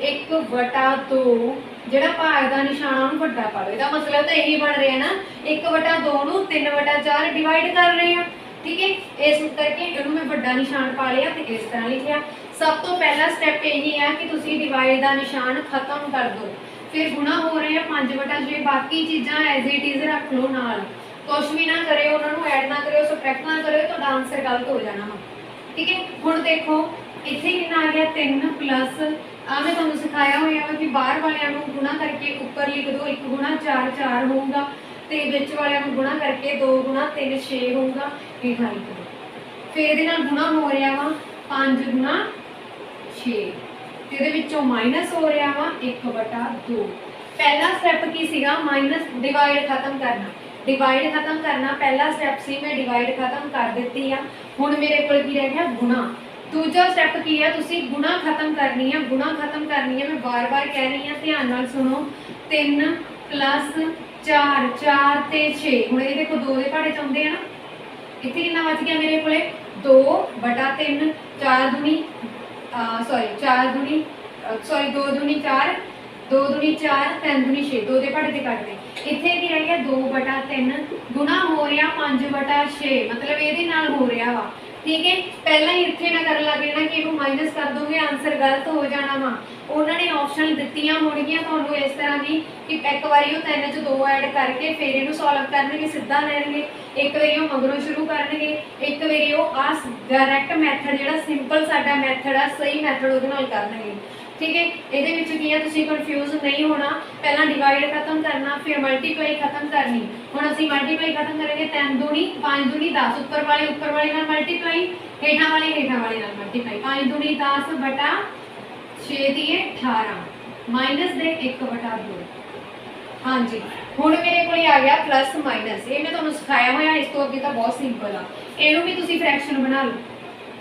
1/2 ਜਿਹੜਾ ਭਾਗ ਦਾ ਨਿਸ਼ਾਨ ਉਹਨੂੰ ਵੱਡਾ ਪਾ ਲਓ। ਇਹਦਾ ਮਤਲਬ ਤਾਂ ਇਹੀ ਬਣ ਰਿਹਾ ਨਾ, 1/2 ਨੂੰ 3/4 ਡਿਵਾਈਡ ਕਰ ਰਹੇ ਆ, ठीक है। इस करके ਇਹਨੂੰ मैं ਵੱਡਾ ਨਿਸ਼ਾਨ ਪਾ ਲਿਆ ਤੇ ਇਸ ਤਰ੍ਹਾਂ ਲਿਖਿਆ। सब तो पहला स्टेप यही है कि तुसीं डिवाइड का निशान खत्म कर दो, फिर गुणा हो रहे हैं 5/6, बाकी चीज़ां एज इट इज रख लो नाल, कुछ भी ना करे, उन्होंने ऐड ना करो, सबट्रैक्ट ना करो, तो आंसर गलत हो जाना वा, ठीक है। हुण देखो इत्थे कितना आ गया 3 + आ मैं तुहानूं सिखाया होया कि बाहर वालियां नूं गुणा करके ऊपर लिख दो, 1 × 4 4 होगा, तो विच वालियां नूं गुणा करके 2 × 3 6 होगा, हेठां लिख दो। फिर इहदे नाल गुणा हो रहा वा 5 × 6, इहदे विचों माइनस हो रहा वा 1/2। पहला स्टैप की सीगा माइनस डिवाइड खत्म करना, डिवाइड खत्म करना पहला स्टैप सी, मैं डिवाइड खत्म कर दी आ। हुण मेरे कोल की रह गया गुणा। दूजा स्टैप की है, तुसी गुणा खत्म करनी है, गुणा खत्म करनी है, मैं बार बार कह रही हूँ, ध्यान नाल सुनो। 3 + 4 4 ते 6, हुण ये देखो 2 दे पहाड़े चाहुंदे हैं ना, इत्थे कितना बच गया मेरे कोले 2/3, 4 दूनी 4 दूनी 2 दूनी 4, 2 दूनी 4, 3 दूनी 6, 2 दे पहाड़े ते कट दे। इत्थे की रह गया 2/3, गुणा हो रहा 5/6, मतलब ये नाल हो रहा वा, ठीक है। पहला ही इत्थे ना कर लग जाना कि माइनस कर दोगे, आंसर गलत हो जाना वा। उन्होंने ऑप्शन दित्तियां होणगियां तुहानूं इस तरह की कि एक बारी वो 3 च 2 ऐड करके फिर इहनूं सॉल्व करनगे, सीधा लैणगे, एक बारी वो मगरों शुरू करनगे, एक बारी वो डायरैक्ट मैथड जिहड़ा सिंपल साडा मैथड आ, सही मैथड उहदे नाल करनगे, ठीक है। ये की है, तुसीं कन्फ्यूज नहीं होना, पहला डिवाइड खत्म करना, फिर मल्टीप्लाई खत्म करनी। हुण असीं मल्टीप्लाई खत्म करेंगे, 3 दूनी 5 दूनी 10, ऊपर वाले नाल मल्टीप्लाई, हेठां वाले नाल मल्टीप्लाई, 5 दूनी 10/6 दी 18 माइनस दे 1/2। हाँ जी, हुण मेरे को आ गया प्लस माइनस, ये मैं तुहानूं सिखाया होया, इस तो अगे तो बहुत सिंपल आ, इहनूं भी तुसीं फ्रैक्शन बना लो।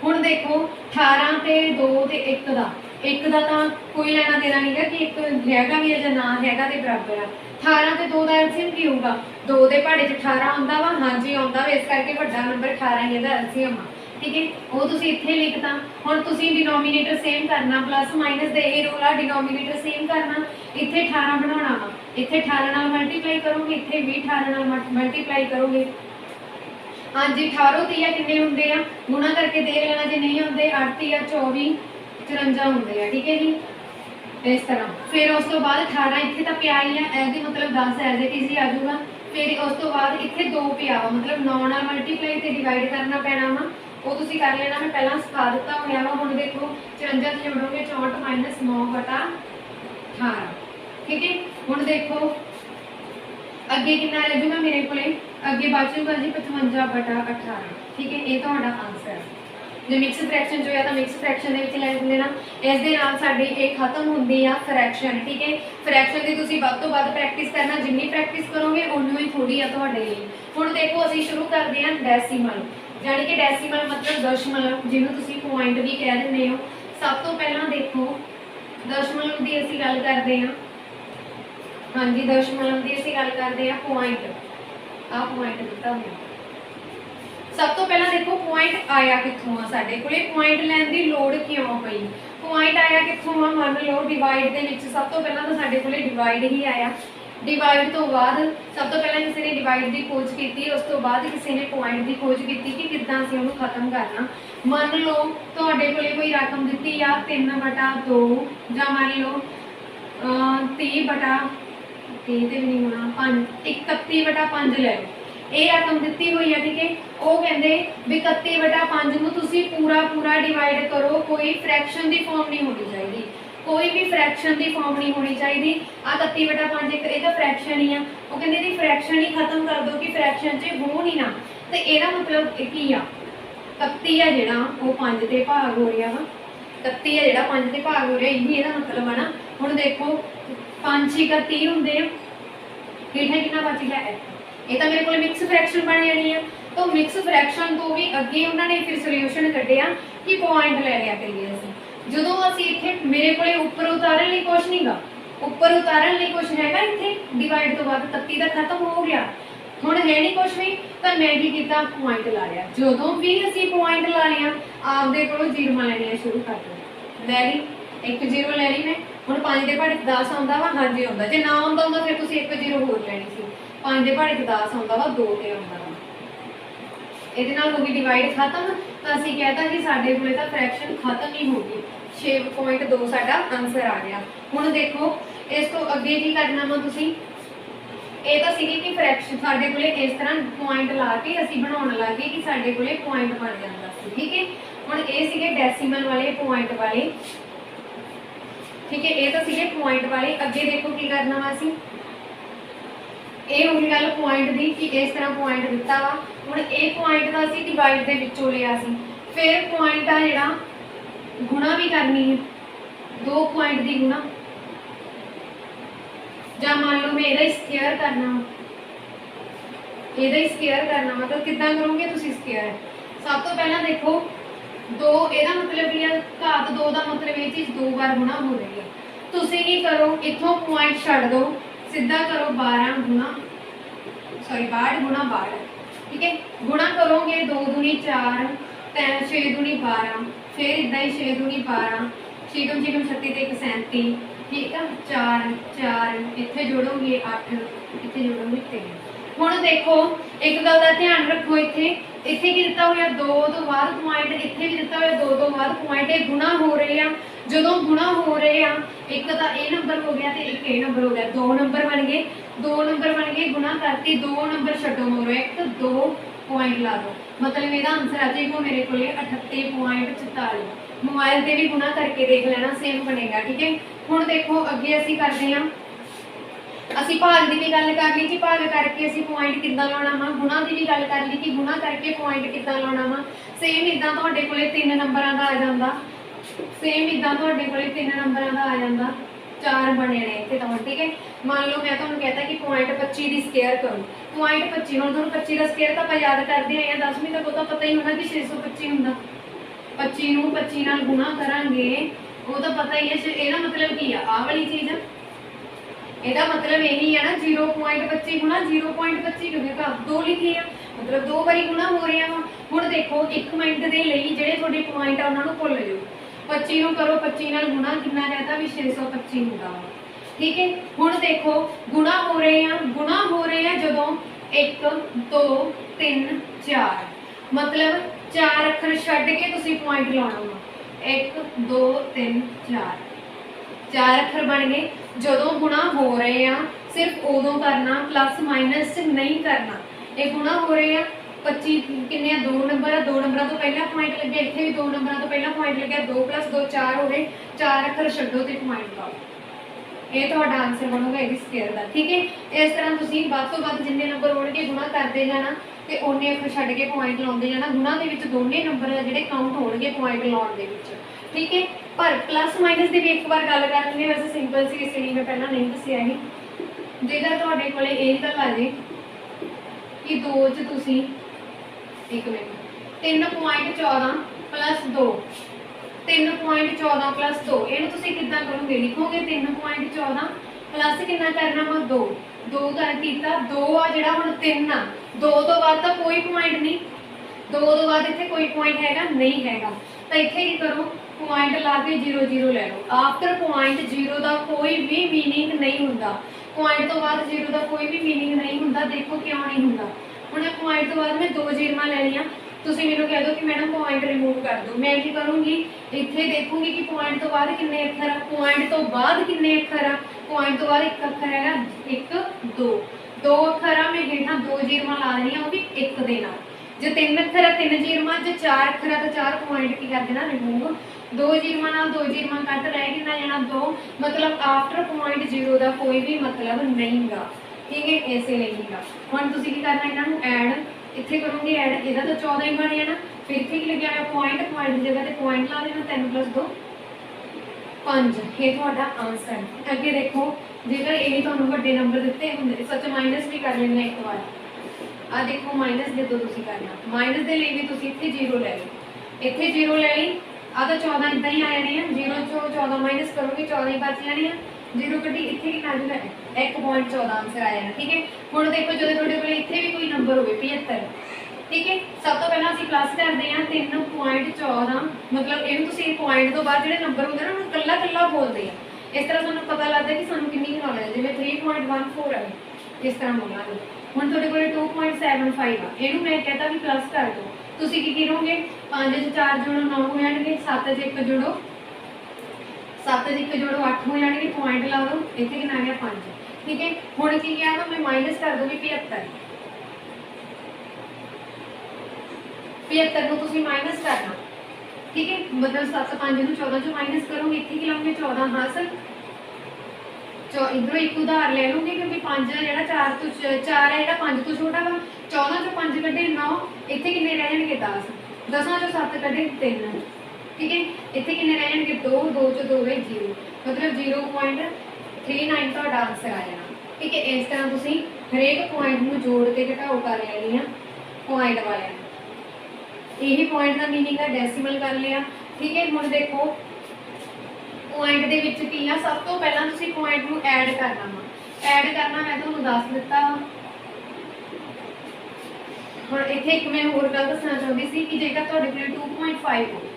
हुण देखो 18 ते 2 ते 1 दा, एक का तो कोई लेना देना नहीं है कि एक हैगा भी है या ना हैगा तो बराबर आ। 18 ते 2 का एलसीएम की होगा, 2 के पहाड़े 18 आता वा, हाँ जी आता वा, इस करके वड्डा नंबर 18 ही एलसीएम आ, ठीक है। वो तुसीं इत्थे लिखता। हुण तुसीं डिनोमीनेटर सेम करना, प्लस माइनस दे ये रूल आ, डिनोमीनेटर सेम करना, इत्थे 18 बनाना वा, इत्थे 18 नाल मल्टीप्लाई करोगे, इत्थे भी 18 नाल मल्टीप्लाई करोगे। हाँ जी, 18 तीया कितने होंगे आ, गुणा करके देख लेना, जे नहीं होंगे 8 तीया 24 54 होंगे आ, ठीक है जी, इस तरह। फिर उस तो बाद 18 इत्थे तो पिया ही है, ऐसे मतलब 10 एज इट इज ही आ जाऊगा। फिर उस तो बाद इत्थे 2 पिया वा, मतलब 9 नाल मल्टीप्लाई ते डिवाइड करना पैना वा, वो तुसीं कर लेना, मैं पहला सिखा दिता होया वा। हुण देखो 54 से जोड़ोगे 64 - 9/18, ठीक है। हुण देखो अगे कितना रह जाऊगा मेरे को, अगे बचूगा जी 55/18, ठीक है। ये तुहाडा आंसर है। जो मिक्स फ्रैक्शन जो है तो मिक्स फ्रैक्शन के ले लेना, इस दे नाल साडी एक खत्म होंदी आ फ्रैक्शन, ठीक है। फ्रैक्शन की तुसीं वध तो वध प्रैक्टिस करना, जिन्नी प्रैक्टिस करोगे उन्नी ही थोड़ी आ तुहाडे लई। हुण देखो असीं शुरू करदे हां डेसीमल, यानी कि डेसीमल मतलब दशमलव, जिन्हों तुसीं पॉइंट भी कह दिंदे हो। सब तो पहला देखो दशमलव की असीं गल करते हैं। हाँ जी दशमलव की असीं गल करते हैं पॉइंट, आ पॉइंट दिता हुआ। सब तो पहला देखो पॉइंट आया कित्थों आ, साडे कोले पॉइंट लैण दी लोड़ क्यों पई। पॉइंट आया कित्थों आ, मान लो डिवाइड दे विच सब तो पहला तो साडे कोले डिवाइड ही आया। डिवाइड तो बाद सब तो पहला किसी ने डिवाइड की खोज की, उस तो बाद किसी ने पॉइंट की खोज की कि किद्दां असीं उहनूं खत्म करना। मान लो तुहाडे कोले कोई रकम दित्ती आ 3/2 जां मान लो 30/30 ते भी नहीं होना 5 31/5 लै लो। ਇਹ रकम दी हुई है ठीक है। वो कहते भी 31/5 ਨੂੰ ਤੁਸੀਂ पूरा पूरा डिवाइड करो, कोई फ्रैक्शन की फॉर्म नहीं होनी चाहिए, कोई भी फ्रैक्शन की फॉर्म नहीं होनी चाहिए। आ 31/5 एक ये फ्रैक्शन ही आ, वो कहते यदि फ्रैक्शन ही खत्म कर दो कि फ्रैक्शन च हो नहीं ना, तो यदा मतलब की आ 31 है जोड़ा वो 5 से भाग हो रहा वा, 31 है जोड़ा 5 से भाग हो रहा, यही यदा मतलब है ना। हुण देखो 5 6 30 होंगे, हेठा कितना बच गया, ये तो मेरे को मिक्स फ्रैक्शन बन जानी है। तो मिक्स फ्रैक्शन तो भी अगे उन्होंने फिर सोल्यूशन कढ़िया कि पॉइंट लै लिया करिए असीं। जदों असीं इत्थे मेरे को उपर उतारन लई कुछ नहीं गा, उपर उतारन लई कुछ हैगा इत्थे डिवाइड तो बाद 31 का खत्म हो गया, हुण है नहीं कुछ भी, तो मैं की कीता पॉइंट ला लिया। जदों भी असीं पॉइंट ला लिया आपदे कोलों जीरोआं लैणियां शुरू कर दो। लै ली एक जीरो लै ली मैं, हुण 5 ਦੇ पहाड़े 10 आउंदा वा, हाँ जी आउंदा, जे ना आउंदा हुंदा फिर तुसीं एक जीरो होर लैणी सी। 5 ਦੇ पहाड़े 10 आउंदा वा, 2 ਤੇ आउंदा वा, ਇਹਦੇ ਨਾਲ ਹੋ ਗਈ डिवाइड खत्म। तो ਅਸੀਂ कहता कि साडे कोले तां फ्रैक्शन खत्म ही हो गई। 6.2 साडा आंसर आ गया। हुण देखो इस तो अगे की करना वा तुसीं, ਇਹ ਤਾਂ ਸੀਗੀ कि फ्रैक्शन साडे कोले इस तरह पॉइंट ला के ਅਸੀਂ ਬਣਾਉਣ ਲੱਗੇ कि साडे कोले पॉइंट बन ਜਾਂਦਾ ਸੀ, ठीक है। हुण ਇਹ ਸੀਗੇ डेसीमल वाले पॉइंट वाले, ठीक है, ये तो सीगे पॉइंट वाले। अगे देखो की करना वा असीं, ये होगी गल पॉइंट दी कि इस तरह पॉइंट दिता वा। हुण ये पॉइंट का असीं डिवाइड दे विचों लिया सी, फिर पॉइंट आ जिहड़ा गुणा भी करनी है, 2 पॉइंट की गुणा, जां मान लो मैं इहदा स्क्वायर करना, इहदा स्क्वायर करना वा, तो किद्दां करोगे तुसीं स्क्वायर। सब तो पहला देखो 2 ਇਹਦਾ मतलब ਕੀ ਹੈ, घात 2 ਦਾ मतलब ਇਹ ਚੀਜ਼ 2 बार गुणा हो रही है। ਤੁਸੀਂ ਕੀ ਕਰੋ, ਇੱਥੋਂ पॉइंट ਛੱਡ ਦਿਓ, सीधा करो 12 गुणा 12, ठीक है। गुणा करोगे 2 दूनी 4, 6 दूनी 12, फिर इदा ही 6 दूनी 12, 6 दूनी 36 ते 37, ठीक है। 4 4 इत्थे जोड़ोगे 8, इत्थे जोड़ोगे 3। हुण देखो एक गल का ध्यान रखो, इत्थे इत्थे की दिता होया 2 तो बाद पॉइंट, इत्थे भी दिता होया 2 तो बाद पॉइंट, ये गुणा हो रहे हैं। जदों गुणा हो रहे हैं, एक तो ये नंबर हो गया तो एक ये नंबर हो गया, 2 नंबर बन गए, 2 नंबर बन गए, गुणा करती 2 नंबर छड्डो मोरो, एक तो 2 पॉइंट ला दो, मतलब यदा आंसर आ जाएगा मेरे को 38.44। मोबाइल से भी गुणा करके देख लेना, सेम बनेगा, ठीक है। हुण देखो अगे असीं करते हैं, असीं भाग की भी गल कर ली कि भाग करके असीं पॉइंट किद्दां लाउणा वा, गुणा की भी गल कर ली कि गुणा करके पॉइंट किद्दां लाउणा वा। सेम इदां तुहाडे कोले 3 नंबरां दा आ जांदा, सेम इदां तुहाडे कोले 3 नंबरां दा आ जांदा, 4 बने ने इत्थे तो, ठीक है। मान लो मैं तुहानूं कहता कि पॉइंट 25 की स्केयर करो, पॉइंट 25, हुण तुहानूं 25 का स्केयर तो आपां याद करदे आए 10वीं तक, वो तो पता ही होना कि 625 हुंदा। 25 नूं 25 नाल गुणा करांगे, वो तो पता ही है। इहदा मतलब की आ वाली चीज़, ਇਹਦਾ मतलब यही है ना 0.25 गुणा 0.25, क्योंकि घात 2 लिखी है, मतलब 2 बारी गुणा हो रहा वा। हुण देखो 1 मिनट के लिए ਜਿਹੜੇ ਤੁਹਾਡੇ पॉइंट आ उन्होंने भुल जाओ, 25 ਨੂੰ करो 25 नाल गुणा, कितना कहता भी 625 होगा, ठीक है। हुण देखो गुणा हो रहे हैं जदों 1 2 3 4, मतलब 4 अखर छड्ड के तुसीं पॉइंट लाउणा वा, 1 2 3 4 अखर बन गए। जदों गुणा हो रहे हैं सिर्फ उदों करना, प्लस माइनस नहीं करना। ये गुणा हो रहे हैं 25 किन्ने 2 नंबर, 2 नंबर तो पहला पॉइंट लगे, इत्थे भी 2 नंबर तो पहला पॉइंट लगे, 2 + 2 4 हो गए, 4 अखर छड्डो ते पॉइंट लाओ, ये तुहाडा आंसर बनूगा इसकी स्केयर का, ठीक है। इस तरह तुसीं वध तो वध जिन्ने नंबर होणगे गुणा करते जाना ते उन्ने अखर छड्ड के पॉइंट लाउंदे जाना। गुणा दे विच दोने नंबर जिहड़े काउंट होणगे पॉइंट लाउण दे विच, ठीक है। पर प्लस माइनस की भी एक बार गल कर लेंगे, वैसे सिंपल सी इसलिए मैं पहला नहीं दसिया ही। जेकर तुहाडे कोले ये गल आ जाए कि 2 च तुसीं 1 मिनट 3.14 + 2 3.14 प्लस 2 ਇਹਨੂੰ ਤੁਸੀਂ ਕਿੱਦਾਂ ਕਰੋਗੇ ਲਿਖੋਗੇ 3.14 प्लस कितना करना वा 2 2 कर कीता 2 आ जेड़ा हुण 3 आ 2 तो बाद तो कोई पॉइंट नहीं 2 तो बाद इत्थे कोई पॉइंट हैगा नहीं हैगा तो इत्थे की करो पॉइंट ला के 0 0 ले लो आफ्टर पॉइंट 0 दा कोई भी मीनिंग नहीं हुंदा पॉइंट तो बाद 0 दा कोई भी मीनिंग नहीं हुंदा देखो क्यों नहीं हुंदा हुण पॉइंट तो बाद मैं 2 जीरों ले लिया ਤੁਸੀਂ ਮੈਨੂੰ ਕਹਿ ਦਿਓ ਕਿ ਮੈਡਮ ਪੁਆਇੰਟ ਰਿਮੂਵ ਕਰ ਦਿਓ ਮੈਂ ਕੀ ਕਰੂੰਗੀ ਇੱਥੇ ਦੇਖੂੰਗੀ ਕਿ ਪੁਆਇੰਟ ਤੋਂ ਬਾਅਦ ਕਿੰਨੇ ਅੱਖਰ ਆ ਪੁਆਇੰਟ ਤੋਂ ਬਾਅਦ ਕਿੰਨੇ ਅੱਖਰ ਆ ਪੁਆਇੰਟ ਤੋਂ ਬਾਅਦ ਇੱਕ ਅੱਖਰ ਹੈਗਾ 1 2 ਦੋ ਅੱਖਰ ਆ ਮੈਂ ਹੇਠਾਂ 2 ਜੀਰਮਾਂ ਲਾ ਦੇਣੀ ਆ ਉਹ ਵੀ 1 ਦੇ ਨਾਲ ਜੇ 3 ਅੱਖਰ ਆ 3 ਜੀਰਮਾਂ ਜੇ 4 ਅੱਖਰ ਆ ਤਾਂ 4 ਪੁਆਇੰਟ ਕੀ ਕਰ ਦੇਣਾ ਰਿਮੂਵ 2 ਜੀਰਮਾਂ ਨਾਲ 2 ਜੀਰਮਾਂ ਕੱਟ ਰਹਿ ਕਿੰਨਾ ਜਾਣਾ 2 मतलब आफ्टर पॉइंट 0 ਦਾ ਕੋਈ ਵੀ ਮਤਲਬ ਨਹੀਂਗਾ ਠੀਕ ਹੈ ਐਸੇ ਨਹੀਂਗਾ ਹੁਣ ਤੁਸੀਂ ਕੀ ਕਰਨਾ ਇਹਨਾਂ ਨੂੰ ਐਡ इत्थे करोगे ऐड ਇਹਦਾ ਤਾਂ 14 ਹੀ ਬਣ ਜਾਣਾ ਫਿਰ ਇੱਥੇ ਕੀ ਲੱਗਿਆ ਹੋਇਆ ਪੁਆਇੰਟ ਦੀ ਜਗ੍ਹਾ ਤੇ ਪੁਆਇੰਟ ਲਾ ਦੇਣਾ 3 + 2 5 ਇਹ ਤੁਹਾਡਾ ਆਨਸਰ ਅੱਗੇ ਦੇਖੋ ਜੇਕਰ ਇਹ ਤੁਹਾਨੂੰ ਵੱਡੇ ਨੰਬਰ ਦਿੱਤੇ ਹੁੰਦੇ ਸੱਚ ਮਾਈਨਸ ਵੀ ਕਰ ਲੈਣਾ ਇੱਕ ਵਾਰ ਆ ਦੇਖੋ ਮਾਈਨਸ ਜਦੋਂ ਤੁਸੀਂ ਕਰਨਾ ਮਾਈਨਸ ਦੇ ਲਈ ਵੀ ਤੁਸੀਂ ਇੱਥੇ 0 ਲੈ ਲਓ ਇੱਥੇ 0 ਲੈ ਲਈ ਆ ਤਾਂ 14 ਇਦਾਂ ਹੀ ਆ ਜਾਣੇ ਆ 0 ਚੋਂ 14 ਮਾਈਨਸ ਕਰੋਗੇ 14 ਹੀ ਬਚ ਜਾਣੇ ਆ 0 ਕੱਢੀ ਇੱਥੇ ਕਿੰਨਾ ਆ ਜਾਣਾ 1.14 ਆਨਸਰ ਆ ਜਾਣਾ ਠੀਕ ਹੈ ਹੁਣ ਦੇਖੋ ਜਦੋਂ ਤੁਹਾਡੇ ਕੋਲ ਇੱਥੇ ਵੀ ਕੋਈ ਨੰਬਰ ਹੋਵੇ 75 ਠੀਕ ਹੈ ਸਭ ਤੋਂ ਪਹਿਲਾਂ ਅਸੀਂ ਪਲੱਸ ਕਰਦੇ ਹਾਂ 3.14 ਮਤਲਬ ਇਹਨੂੰ ਤੁਸੀਂ ਪੁਆਇੰਟ ਤੋਂ ਬਾਅਦ ਜਿਹੜੇ ਨੰਬਰ ਹੁੰਦੇ ਨਾ ਉਹਨੂੰ ਕੱਲਾ ਕੱਲਾ ਬੋਲਦੇ ਆ ਇਸ ਤਰ੍ਹਾਂ ਤੁਹਾਨੂੰ ਪਤਾ ਲੱਗਦਾ ਕਿ ਸਾਨੂੰ ਕਿੰਨੀ ਨੌਲੇਜ ਜਿਵੇਂ 3.14 ਹੈ ਇਸ ਤਰ੍ਹਾਂ ਬੋਲਾਂਗੇ ਹੁਣ ਤੁਹਾਡੇ ਕੋਲ 2.75 ਆ ਇਹਨੂੰ ਮੈਂ ਕਹਤਾ ਵੀ ਪਲੱਸ ਕਰ ਦਿਓ ਤੁਸੀਂ ਕੀ ਕਰੋਗੇ 5 ਚ 4 ਜੋੜੋ 9 ਹੋ ਜਾਣਗੇ 7 ਚ 1 ਜੋੜੋ 7 ਚ 1 ਜੋੜੋ 8 ਹੋ ਜਾਣਗੇ ਪੁਆਇੰਟ ਲਾ ਦਿਓ ਇੱਥੇ ਕਿੰਨਾ ਆ ਗਿਆ 5 ठीक है ਹੁਣ ਕੀ ਕਿਹਾ ਤਾਂ ਮੈਂ ਮਾਈਨਸ ਕਰ ਦੂੰਗੀ 75 75 ਨੂੰ ਤੁਸੀਂ ਮਾਈਨਸ ਕਰਨਾ ਠੀਕ ਹੈ ਮਤਲਬ 7 5 ਨੂੰ 14 ਚੋਂ ਮਾਈਨਸ ਕਰੋਗੇ ਇੱਥੇ ਕੀ ਲਾਉਂਗੇ 14 ਹਾਸਲ इधरों एक उधार ले लूंगी क्योंकि 5 ਜਿਹੜਾ 4 ਤੋਂ 4 ਹੈ ਜਿਹੜਾ 5 ਤੋਂ ਛੋਟਾ ਵਾ 14 ਚੋਂ 5 ਕੱਢੇ 9 ਇੱਥੇ ਕਿੰਨੇ ਰਹਿ ਜਾਣਗੇ 10 10 ਚੋਂ 7 ਕੱਢੇ 3 ठीक है ਇੱਥੇ ਕਿੰਨੇ ਰਹਿ ਜਾਣਗੇ 2 2 ਚੋਂ 2 ਹੈ 0 मतलब 0.39 ਤੁਹਾਡਾ ਆਨਸਰ ਆ ਜਾਣਾ ਠੀਕ ਹੈ ਇਸ ਤਰ੍ਹਾਂ ਤੁਸੀਂ ਹਰੇਕ ਪੁਆਇੰਟ ਨੂੰ ਜੋੜ ਕੇ ਘਟਾਓ ਕਰ ਲੈਣੀ ਆ ਪੁਆਇੰਟ ਵਾਲਿਆਂ ਨੂੰ ਇਹੀ ਪੁਆਇੰਟ ਦਾ ਮੀਨਿੰਗ ਹੈ ਡੈਸੀਮਲ ਕਰ ਲਿਆ ਠੀਕ ਹੈ ਹੁਣ ਦੇਖੋ ਪੁਆਇੰਟ ਦੇ ਵਿੱਚ ਕੀ ਆ ਸਭ ਤੋਂ ਪਹਿਲਾਂ ਤੁਸੀਂ ਪੁਆਇੰਟ ਨੂੰ ਐਡ ਕਰਨਾ ਵਾ ਐਡ ਕਰਨਾ ਮੈਂ ਤੁਹਾਨੂੰ ਦੱਸ ਦਿੱਤਾ ਹੁਣ ਇੱਥੇ ਇੱਕ ਮੈਂ ਹੋਰ ਗੱਲ ਦੱਸਣਾ ਚਾਹੁੰਦੀ ਸੀ ਕਿ ਜੇਕਰ ਤੁਹਾਡੇ ਕੋਲ 2.5 ਹੋਵੇ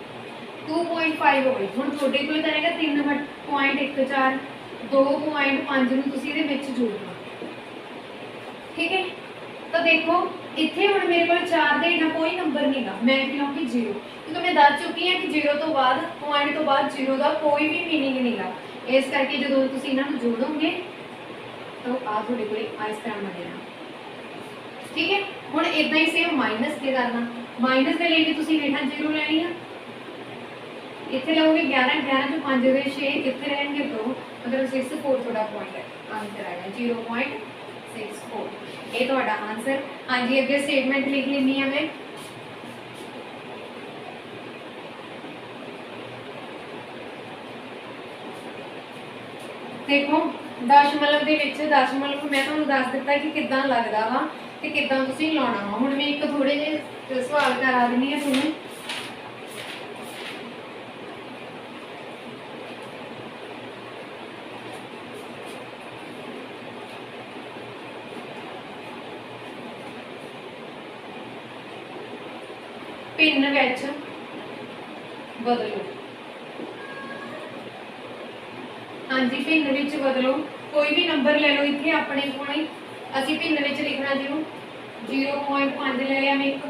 2.5 ਹੋਵੇ ਹੁਣ ਤੁਹਾਡੇ ਕੋਲ ਤਾਂ ਹੈਗਾ 3.14 2.5 ਨੂੰ ਤੁਸੀਂ ਇਹਦੇ ਵਿੱਚ ਜੋੜਨਾ ਠੀਕ ਹੈ ਤਾਂ ਦੇਖੋ ਇੱਥੇ ਹੁਣ ਮੇਰੇ ਕੋਲ 4 ਦੇ ਹੇਠਾਂ ਕੋਈ ਨੰਬਰ ਨਹੀਂਗਾ ਮੈਂ ਕਿਉਂਕਿ 0 ਕਿਉਂਕਿ ਮੈਂ ਦੱਸ ਚੁੱਕੀ ਹਾਂ ਕਿ 0 ਤੋਂ ਬਾਅਦ ਪੁਆਇੰਟ ਤੋਂ ਬਾਅਦ 0 ਦਾ ਕੋਈ ਵੀ ਮੀਨਿੰਗ ਨਹੀਂਗਾ ਇਸ ਕਰਕੇ ਜਦੋਂ ਤੁਸੀਂ ਇਹਨਾਂ ਨੂੰ ਜੋੜੋਗੇ ਤਾਂ ਆ ਤੁਹਾਡੇ ਕੋਲ ਇਸ ਤਰ੍ਹਾਂ ਬਣੇਗਾ ਠੀਕ ਹੈ ਹੁਣ ਇਦਾਂ ਹੀ ਸੇਮ ਮਾਈਨਸ ਤੇ ਕਰਨਾ ਮਾਈਨਸ ਦੇ ਲਈ ਵੀ ਤੁਸੀਂ ਹੇਠਾਂ 0 ਲੈਣੀ ਆ ਇੱਥੇ ਲਓਗੇ 11 11 ਚੋਂ 5 ਦੇ 6 ਇੱਥੇ ਰਹਿਣਗੇ 2 मतलब 64 ਤੁਹਾਡਾ ਪੁਆਇੰਟ ਆਨਸਰ ਆਏਗਾ 0.64 ਇਹ ਤੁਹਾਡਾ ਆਨਸਰ ਹਾਂਜੀ ਅੱਗੇ ਸਟੇਟਮੈਂਟ ਲਿਖ ਲੈਣੀ ਆ ਮੈਂ ਦੇਖੋ ਦਸ਼ਮਲਵ ਦੇ ਵਿੱਚ ਦਸ਼ਮਲਵ ਮੈਂ ਤੁਹਾਨੂੰ ਦੱਸ ਦਿੱਤਾ ਕਿ ਕਿੱਦਾਂ ਲੱਗਦਾ ਵਾ ਤੇ ਕਿੱਦਾਂ ਤੁਸੀਂ ਲਾਉਣਾ ਵਾ ਹੁਣ ਮੈਂ ਇੱਕ ਥੋੜੇ ਜਿਹੇ ਸਵਾਲ ਕਰਾ ਦਿੰਨੀ ਆ ਤੁਹਾਨੂੰ पिन विच बदलो हाँ जी पिन विच बदलो कोई भी नंबर ले लो इतने अपने को असी पिन विच लिखना जिन्हों 0.5 ले लिया मैं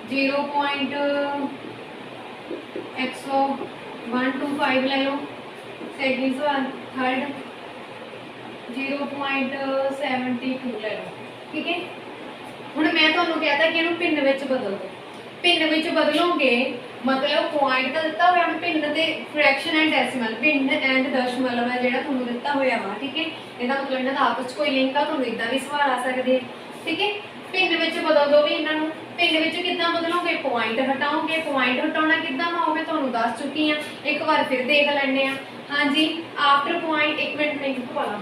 0.125 ले लो सेकंड सवाल थर्ड 0.72 ले लो ठीक है ਹੁਣ ਮੈਂ ਤੁਹਾਨੂੰ कहता कि ਇਹਨੂੰ ਪਿੰਨ ਵਿੱਚ ਬਦਲ ਦਿਓ ਪਿੰਨ ਵਿੱਚ ਬਦਲੋਗੇ मतलब ਪੁਆਇੰਟ ਤਾਂ ਦਿੱਤਾ ਹੋਇਆ ਮੈਂ ਪਿੰਨ ਤੇ fraction and decimal pin and ਦਸ਼ਮਲਵ ਹੈ ਜਿਹੜਾ ਤੁਹਾਨੂੰ ਦਿੱਤਾ ਹੋਇਆ ਵਾ ਠੀਕ ਹੈ ਇਹਦਾ ਮਤਲਬ ਇਹਨਾਂ ਦਾ ਆਪਸ ਵਿੱਚ ਕੋਈ ਲਿੰਕ ਆ ਤੁਹਾਨੂੰ ਇਦਾਂ ਵੀ ਸਵਾਲ ਆ ਸਕਦੇ ਠੀਕ ਹੈ ਪਿੰਨ ਵਿੱਚ ਬਦਲ ਦਿਓ ਵੀ ਇਹਨਾਂ ਨੂੰ ਪਿੰਨ ਵਿੱਚ ਕਿੱਦਾਂ ਬਦਲੋਗੇ ਪੁਆਇੰਟ ਹਟਾਓਗੇ ਪੁਆਇੰਟ ਹਟਾਉਣਾ ਕਿੱਦਾਂ ਵਾ ਉਹ ਮੈਂ ਤੁਹਾਨੂੰ ਦੱਸ ਚੁੱਕੀ ਆ ਇੱਕ ਵਾਰ ਫਿਰ ਦੇਖ ਲੈਣੇ ਆ ਹਾਂਜੀ ਆਫਟਰ ਪੁਆਇੰਟ 1 ਮਿੰਟ ਮੈਂ ਲਿਖਵਾ ਲਾਂ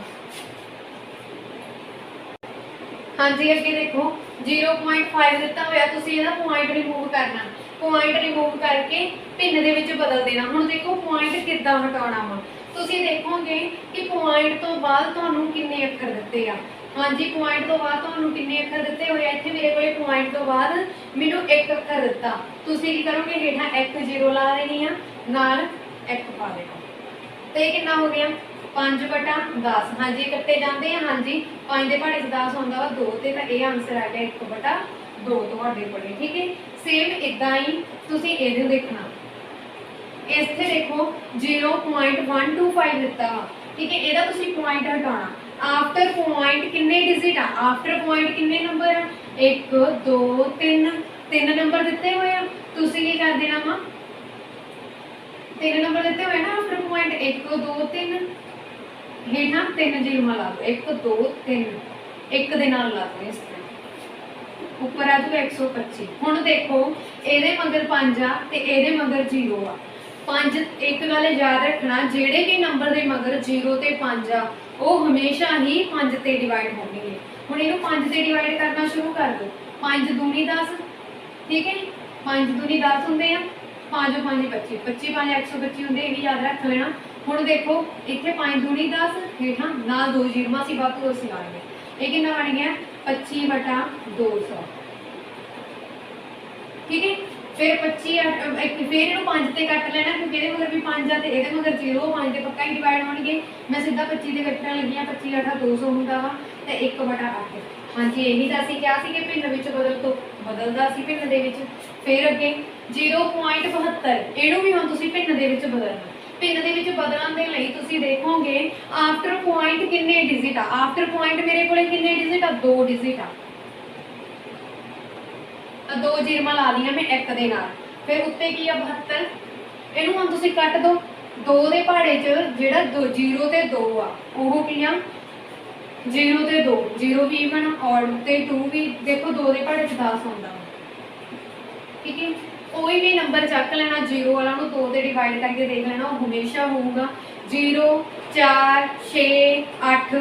हाँ जी अगे देखो 0.5 दिता होया तुसीं इहदा पॉइंट रिमूव करना पॉइंट रिमूव करके पिन दे विच बदल देना। हुण देखो पॉइंट किद्दां हटाउणा वा तुसीं देखोगे कि पॉइंट तो बाद तुहानूं किन्ने अखर दित्ते आ। हाँ जी पॉइंट तो बाद तुहानूं किन्ने अखर दित्ते होए इत्थे मेरे कोले पॉइंट तो बाद मैनूं एक अखर दित्ता तुसीं की करोगे हेठां एक जीरो ला देनी आ नाल एक पा देना तो ये कितना हो गया 5/10। हाँ जी कट्टे जाते हैं। हाँ जी 5 के पहाड़े 10 आता वा 2 तो यह आंसर आ गया 1/2 तुहाडे कोले। ठीक है सेम इदा ही तुसीं इहनूं देखना इत्थे देखो 0.125 दिता वा ठीक है इहदा तुसीं पॉइंट हटाना आफ्टर पॉइंट किन्ने डिजिट आ आफ्टर पॉइंट किन्ने नंबर आ 1 2 3 3 नंबर दिते हुए आ तुसीं की कर देना वा 3 नंबर दिते हुए ना आफ्टर पॉइंट 1 2 3 हेठां 3 जीरो ला दो 1 2 3 एक दे नाल ला दो इस तरह ऊपर आ जाऊगा 125। हुण देखो ਇਹਦੇ मगर 5 आ ते ਇਹਦੇ मगर 0 आ 5 एक गल याद रखना ਜਿਹੜੇ भी नंबर ਦੇ मगर 0 ਤੇ 5 आ ਉਹ हमेशा ही 5 ਤੇ डिवाइड होणगे। हुण ਇਹਨੂੰ 5 ਤੇ डिवाइड करना शुरू कर दो 5 दूनी 10 ठीक है 5 दूनी 10 ਹੁੰਦੇ ਆ 5 5 25 25 5 125 ਹੁੰਦੇ ਇਹ ਵੀ याद रख लेना। हुण देखो इत्थे 5 दूनी 10 हेठां नाल 2 जीरो असीं वाधू असीं ला लए ये कितना बन गया 25/200 ठीक है। फिर 25 फिर इहनूं 5 ते कट लेना क्योंकि इहदे मगर भी 5 आ ते इहदे मगर 0 5 ते पक्का ही डिवाइड होणगे। मैं सीधा 25 ते कट्टण लगी हां 25/200 हुंदा वा ते 1/8। हाँ जी यही तो असीं क्या सी कि भिन्न विच बदलदा सी भिन्न दे विच। फिर अगे 0.72 इहनूं भी हुण तुसीं भिन्न दे विच बदलना पिन दे विच बदलण दे लई तुसीं देखोगे आफ्टर पॉइंट किन्ने डिजिट आ आफ्टर पॉइंट मेरे कोले किन्ने डिजिट आ 2 डिजिट आ 2 जीरमा ला लिया मैं एक दे नाल फिर उत्ते की आ 72 इहनूं हुण तुसीं कट दो 2 दे पहाड़े च जिहड़ा 0 ते 2 आ ओह की आ 0 ते 2 0 भी इवन ऑड ते 2 भी देखो 2 दे पहाड़े च 10 आउंदा ठीक है। कोई भी नंबर चक लेना 0 वाला 2 से डिवाइड करके देख लेना वो हमेशा होगा 0 4 6 8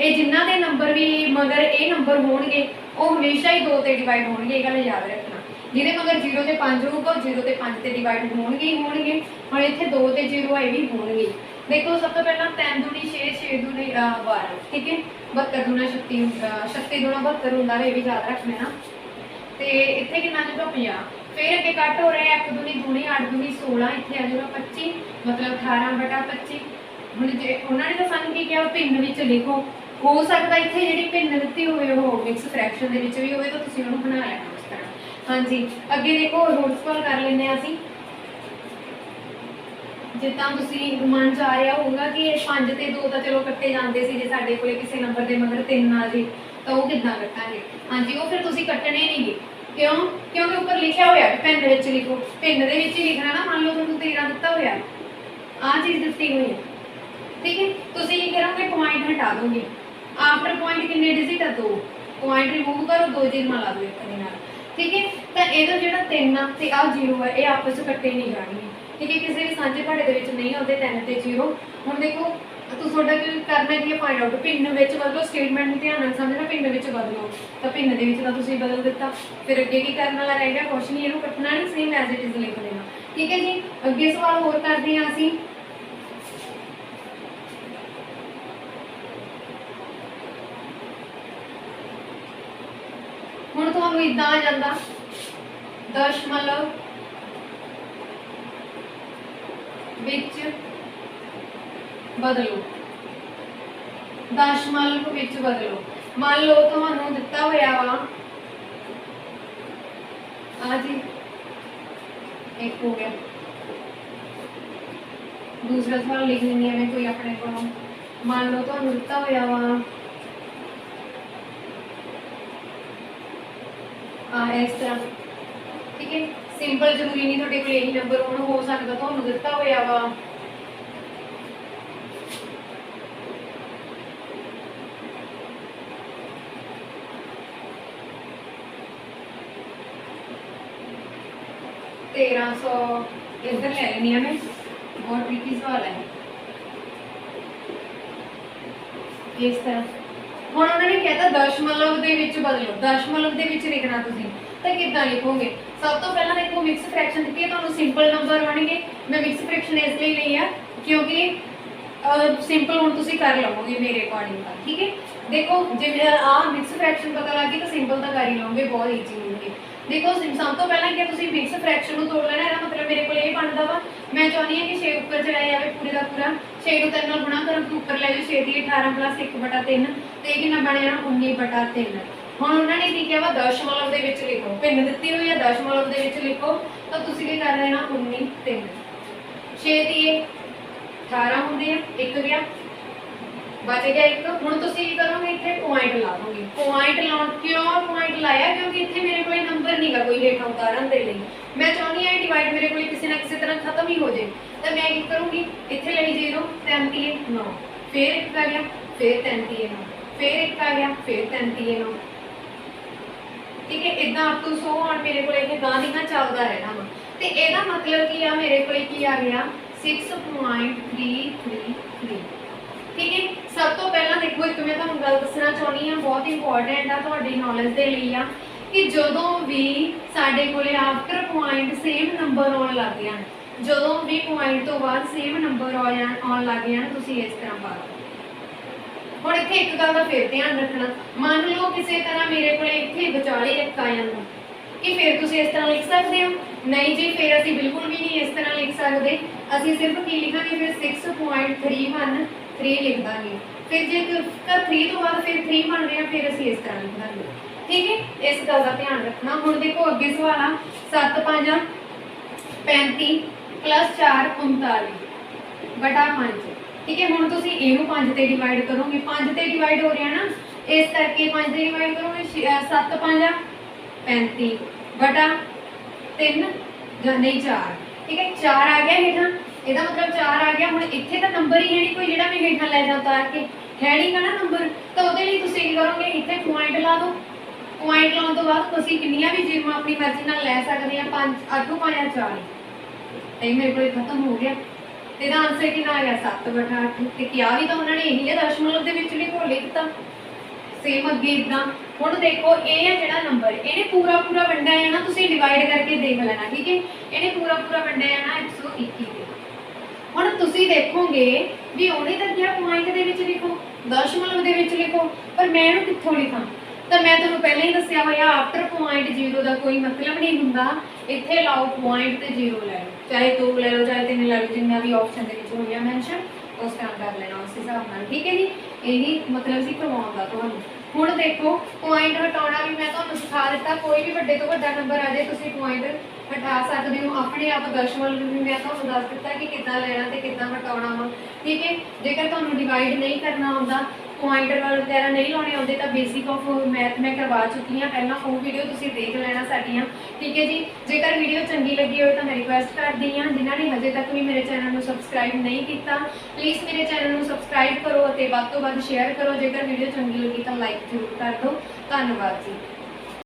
ये जिन्हों के नंबर भी मगर ये नंबर होंगे वो हमेशा ही 2 से डिवाइड होंगे ये गल याद रखना। जिहदे मगर 0 से 5 होगा 0 से 5 से डिवाइड होंगे ही होंगे और इतने 2 से 0 ये भी होंगे। देखो सब तो पहला 3 दूनी 6 6 दूनी 12 ठीक है 72 दूना 36 36 दूना 72 होंगे ये भी याद रख लेना। तो इतने कि जो 50 फिर अगे कट हो रहे 1 दूनी दूनी 8 दूनी 16 इतने आ जाएगा 25 मतलब 18/25। हुण जे उन्होंने तो सानूं की किया भिन्न विच लिखो हो सकता इतने जी भिन्न दित्ती होवे वो मिक्स फ्रैक्शन दे विच भी होवे तो तुसीं उहनूं बना लेना उस तरह। हाँ जी अगे देखो रूट्स कॉल कर लेंगे असीं जिद्दां तुसीं मन च आ रहा होगा कि 5 ते 2 तो चलो कट्टे जाते सी जे साडे कोले किसी नंबर के मगर 3 आ जाए तो वो किद्दां कट्टांगे। हाँ जी वो फिर तुसीं कट्टने नहीं गे क्यों क्योंकि ऊपर लिखा होया कि पिन दे लिखो पिन दे विच लिखना ना मान लो तुहानूं 13 दिता होया आ चीज़ दित्ती हुई है ठीक है। तुसीं की करोगे पॉइंट हटा दोगे आफ्टर पॉइंट किन्ने डिजिट आ 2 पॉइंट रिमूव करो 2 जीरो ला दो एक दे नाल ठीक है। तो यह जो 3 आ ते आ 0 है ये आपस में कट्टे नहीं जाएंगे ठीक है किसी भी सांझे पहाड़े दे विच नहीं आते 3 ते 0। हुण देखो तो थोड़ा करना की फाइंड आउट भिन्न विच बदलो स्टेटमेंट में ध्यान समझना भिन्न विच बदलो तो भिन्न दे विच तां तुसीं बदल दिता। फिर अगे की करने वाला रह गया कुछ नहीं इहनूं कट्टना नहीं सेम एज इट इज लिख देना ठीक है जी। अगे सवाल होर करते हैं असीं हुण तुहानूं इदां आ जांदा दशमलव विच बदलो दशमलव विच बदलो मान लो तुहानूं दिता होया वा आ जी एक हो गया दूसरा सवाल लिख लैंदी मैं कोई अपने को मान लो तुहानूं दिता होया वा इस तरह ठीक है सिंपल जरूरी नहीं तुहाडे कोल यही नंबर हो सकता तुहानूं दिता होया वा 1300 इधर ले लेनी है मैं बहुत ट्रिकी सवाल है इस तरह ਹੁਣ ਉਹਨਾਂ ਨੇ ਕਹਿਤਾ ਦਸ਼ਮਲਵ ਦੇ ਵਿੱਚ ਬਦਲੋ, ਦਸ਼ਮਲਵ ਦੇ ਵਿੱਚ ਲਿਖਣਾ ਤੁਸੀਂ ਤਾਂ ਕਿੱਦਾਂ ਲਿਖੋਗੇ? ਸਭ ਤੋਂ ਪਹਿਲਾਂ ਦੇਖੋ ਮਿਕਸ ਫ੍ਰੈਕਸ਼ਨ ਦਿੱਤੀ ਹੈ ਤੁਹਾਨੂੰ, ਸਿੰਪਲ ਨੰਬਰ ਬਣਨਗੇ। ਮੈਂ ਮਿਕਸ ਫ੍ਰੈਕਸ਼ਨ ਇਸ ਲਈ ਲਈ ਆ ਕਿਉਂਕਿ ਸਿੰਪਲ ਹੁਣ ਤੁਸੀਂ ਕਰ ਲਵੋਗੇ ਮੇਰੇ ਅਕੋਰਡਿੰਗ ਤਾਂ, ਠੀਕ ਹੈ। ਦੇਖੋ ਜਿਵੇਂ ਆ ਮਿਕਸ ਫ੍ਰੈਕਸ਼ਨ ਪਤਾ ਲੱਗ ਗਈ ਤਾਂ ਸਿੰਪਲ ਤਾਂ ਕਰ ਹੀ ਲਓਗੇ, ਬਹੁਤ ਈਜ਼ੀ ਹੋਣਗੇ। ਦੇਖੋ ਸਭ ਤੋਂ ਪਹਿਲਾਂ ਕਿ ਤੁਸੀਂ ਮਿਕਸ ਫ੍ਰੈਕਸ਼ਨ ਨੂੰ ਤੋੜ ਲੈਣਾ, ਇਹਦਾ ਮਤਲਬ ਮੇਰੇ ਕੋਲ ਇਹ ਬਣਦਾ ਵਾ, ਮੈਂ ਚਾਹੁੰਦੀ ਹਾਂ ਕਿ 6 ਉੱਪਰ ਚੜਾਇਆ ਜਾਵੇ ਪੂਰੇ ਦਾ ਪੂਰਾ, 6 ਨੂੰ 3 ਨਾਲ ਗੁਣਾ ਕਰਨ ਤੋਂ ਉੱਪਰ ਲੈ ਜਾਓ, 6 ਦੀ 18 + 1/3 ਤੇ ਇਹ ਕਿੰਨਾ ਬਣ ਜਾਣਾ 19/3। ਹੁਣ ਉਹਨਾਂ ਨੇ ਕੀ ਕਿਹਾ ਵਾ ਦਸ਼ਮਲਵ ਦੇ ਵਿੱਚ ਲਿਖੋ, ਭਿੰਨ ਦਿੱਤੀ ਹੋਈ ਹੈ ਦਸ਼ਮਲਵ ਦੇ ਵਿੱਚ ਲਿਖੋ ਤਾਂ ਤੁਸੀਂ ਕੀ ਕਰ ਲੈਣਾ 19 3 6 ਦੀ 18 ਹੁੰਦੇ ਆ, 1 ਗਿਆ बच गया एक। हुण तुसीं की करोगे इत्थे पॉइंट ला दोगे, पॉइंट लाउण क्यों पॉइंट लाया क्योंकि इत्थे मेरे कोल नंबर नहीं गा कोई हेठां उतारन दे लई, मैं चाहुंदी हां डिवाइड मेरे कोल किसी ना किसी तरह खत्म ही हो जाए तो मैं की करूँगी इत्थे लई 0 33 9 फिर 1 आ गया फिर 33 9 फिर 1 आ गया फिर 33 9, ठीक है। इदां अप टू 100 और मेरे को ये गां दी गां चलदा रहना वा ते एदा मतलब की आ मेरे को की आ गया 6.333, ठीक है। सब तो पहला देखो एक मैं तुहानूं गल दसना चाहुंदी हां बहुत इंपॉर्टेंट आ तुहाडी नॉलेज दे लई आ कि जदों भी साडे कोले आफ्टर पॉइंट सेम नंबर आउण लग जाण, जदों भी पॉइंट तो बाद सेम नंबर आउण लग जाण तुसीं इस तरह पा लओ। हुण इत्थे एक गल दा फिर ध्यान रखना, मान लो किसी तरह मेरे कोले इत्थे विचाले एक आ जांदा कि फिर तुसीं इस तरह लिख सकदे हो, नहीं जी फिर असीं बिल्कुल भी नहीं इस तरह लिख सकदे, असीं सिर्फ की लिखांगे फिर 6.313 लिख दांगे, फिर जे 3 तो बाद फिर 3 बन रहा फिर असीं इस तरह लिख दांगे, ठीक है। इस गल का ध्यान रखना। हुण देखो अगे सवाल आ 7 5 35 + 4 39/5, ठीक है। हुण तुसीं इहनूं 5 ते डिवाइड करोगे, 5 ते डिवाइड हो रहा ना इस करके 5 ते डिवाइड करोगे 7 5 35/3 ਜਾਂ नहीं 4, ठीक है। 4 आ गया हेठां, ਇਹਦਾ मतलब 4 आ गया। ਹੁਣ ਇੱਥੇ ਤਾਂ ਨੰਬਰ ਹੀ ਹੈ ਨਹੀਂ ਕੋਈ ਜਿਹੜਾ ਮੈਂ ਹੇਠਾਂ ਲੈ ਜਾਂ ਉਤਾਰ ਕੇ, ਹੈ ਨਹੀਂ ਗਾ ਨਾ ਨੰਬਰ, ਤਾਂ ਉਹਦੇ ਲਈ ਤੁਸੀਂ ਕੀ ਕਰੋਗੇ ਇੱਥੇ ਪੁਆਇੰਟ ਲਾ ਦਿਓ। ਪੁਆਇੰਟ ਲਾਉਣ ਤੋਂ ਬਾਅਦ ਤੁਸੀਂ ਕਿੰਨੀਆਂ ਵੀ ਜੀਰੋ ਆਪਣੀ ਮਰਜ਼ੀ ਨਾਲ ਲੈ ਸਕਦੇ ਆ, 5 8 5 4 ਤੇ ਮੇਰੇ ਕੋਲ ਖਤਮ ਹੋ ਗਿਆ ਤੇ ਇਹਦਾ ਆਨਸਰ ਕਿੰਨਾ ਆ ਗਿਆ 7/8 ਤੇ ਕਿਹਾ ਵੀ ਤਾਂ ਉਹਨਾਂ ਨੇ ਇਹੀ ਹੈ ਦਸ਼ਮਲਵ ਦੇ ਵਿੱਚ ਲਿਖੋ ਲਿਖਤਾ सेम अगे इदा। हुण देखो ये है जिहड़ा नंबर इहने पूरा पूरा वंडिया है ना, तुसीं डिवाइड करके देख लेना, ठीक है। इहने पूरा पूरा वंडिया है ना 121 ते। हुण तुसीं देखोगे भी उहने तां किहा पॉइंट दे विच लिखो, दशमलव दे विच लिखो, पर मैं इहनूं कित्थों लिखां? तो मैं तुहानूं पहले ही दस्सिया होया आफ्टर पॉइंट 0 का कोई मतलब नहीं हुंदा, इत्थे लाओ पॉइंट ते 0 लै लो, चाहे 2 लै लो चाहे 3 लै लो, जिन्ना भी ऑप्शन दे विच होया मैंशन उस टाइम कर लेना उस हिसाब नाल, ठीक है जी। यही मतलब सी करवाउण दा तुहानूं। हुण देखो पॉइंट हटाउणा भी मैं तुहानूं सिखा दित्ता, कोई भी वड्डे तो वड्डा नंबर आ जाए तुसीं पॉइंट हटा सकदे हो अपने आप। दशमलव भी मैं तुहानूं दस दित्ता कि किद्दां लैणा ते किद्दां हटाउणा वा, ठीक है। जेकर तुहानूं डिवाइड नहीं करना आउंदा, पॉइंट वगैरह नहीं लाने आउंदे तां बेसिक ऑफ मैथ मैं करवा चुकी हाँ पहला, वो वीडियो तुसीं देख लेना साडियां, ठीक है जी। जेकर वीडियो चंगी लगी हो तो मैं रिक्वेस्ट करदी हाँ जिन्होंने हजे तक भी मेरे चैनल को सबसक्राइब नहीं किया प्लीज़ मेरे चैनल को सबसक्राइब करो और वध तो वध शेयर करो। जेकर वीडियो चंगी लगी तो लाइक जरूर कर दो। धन्यवाद जी।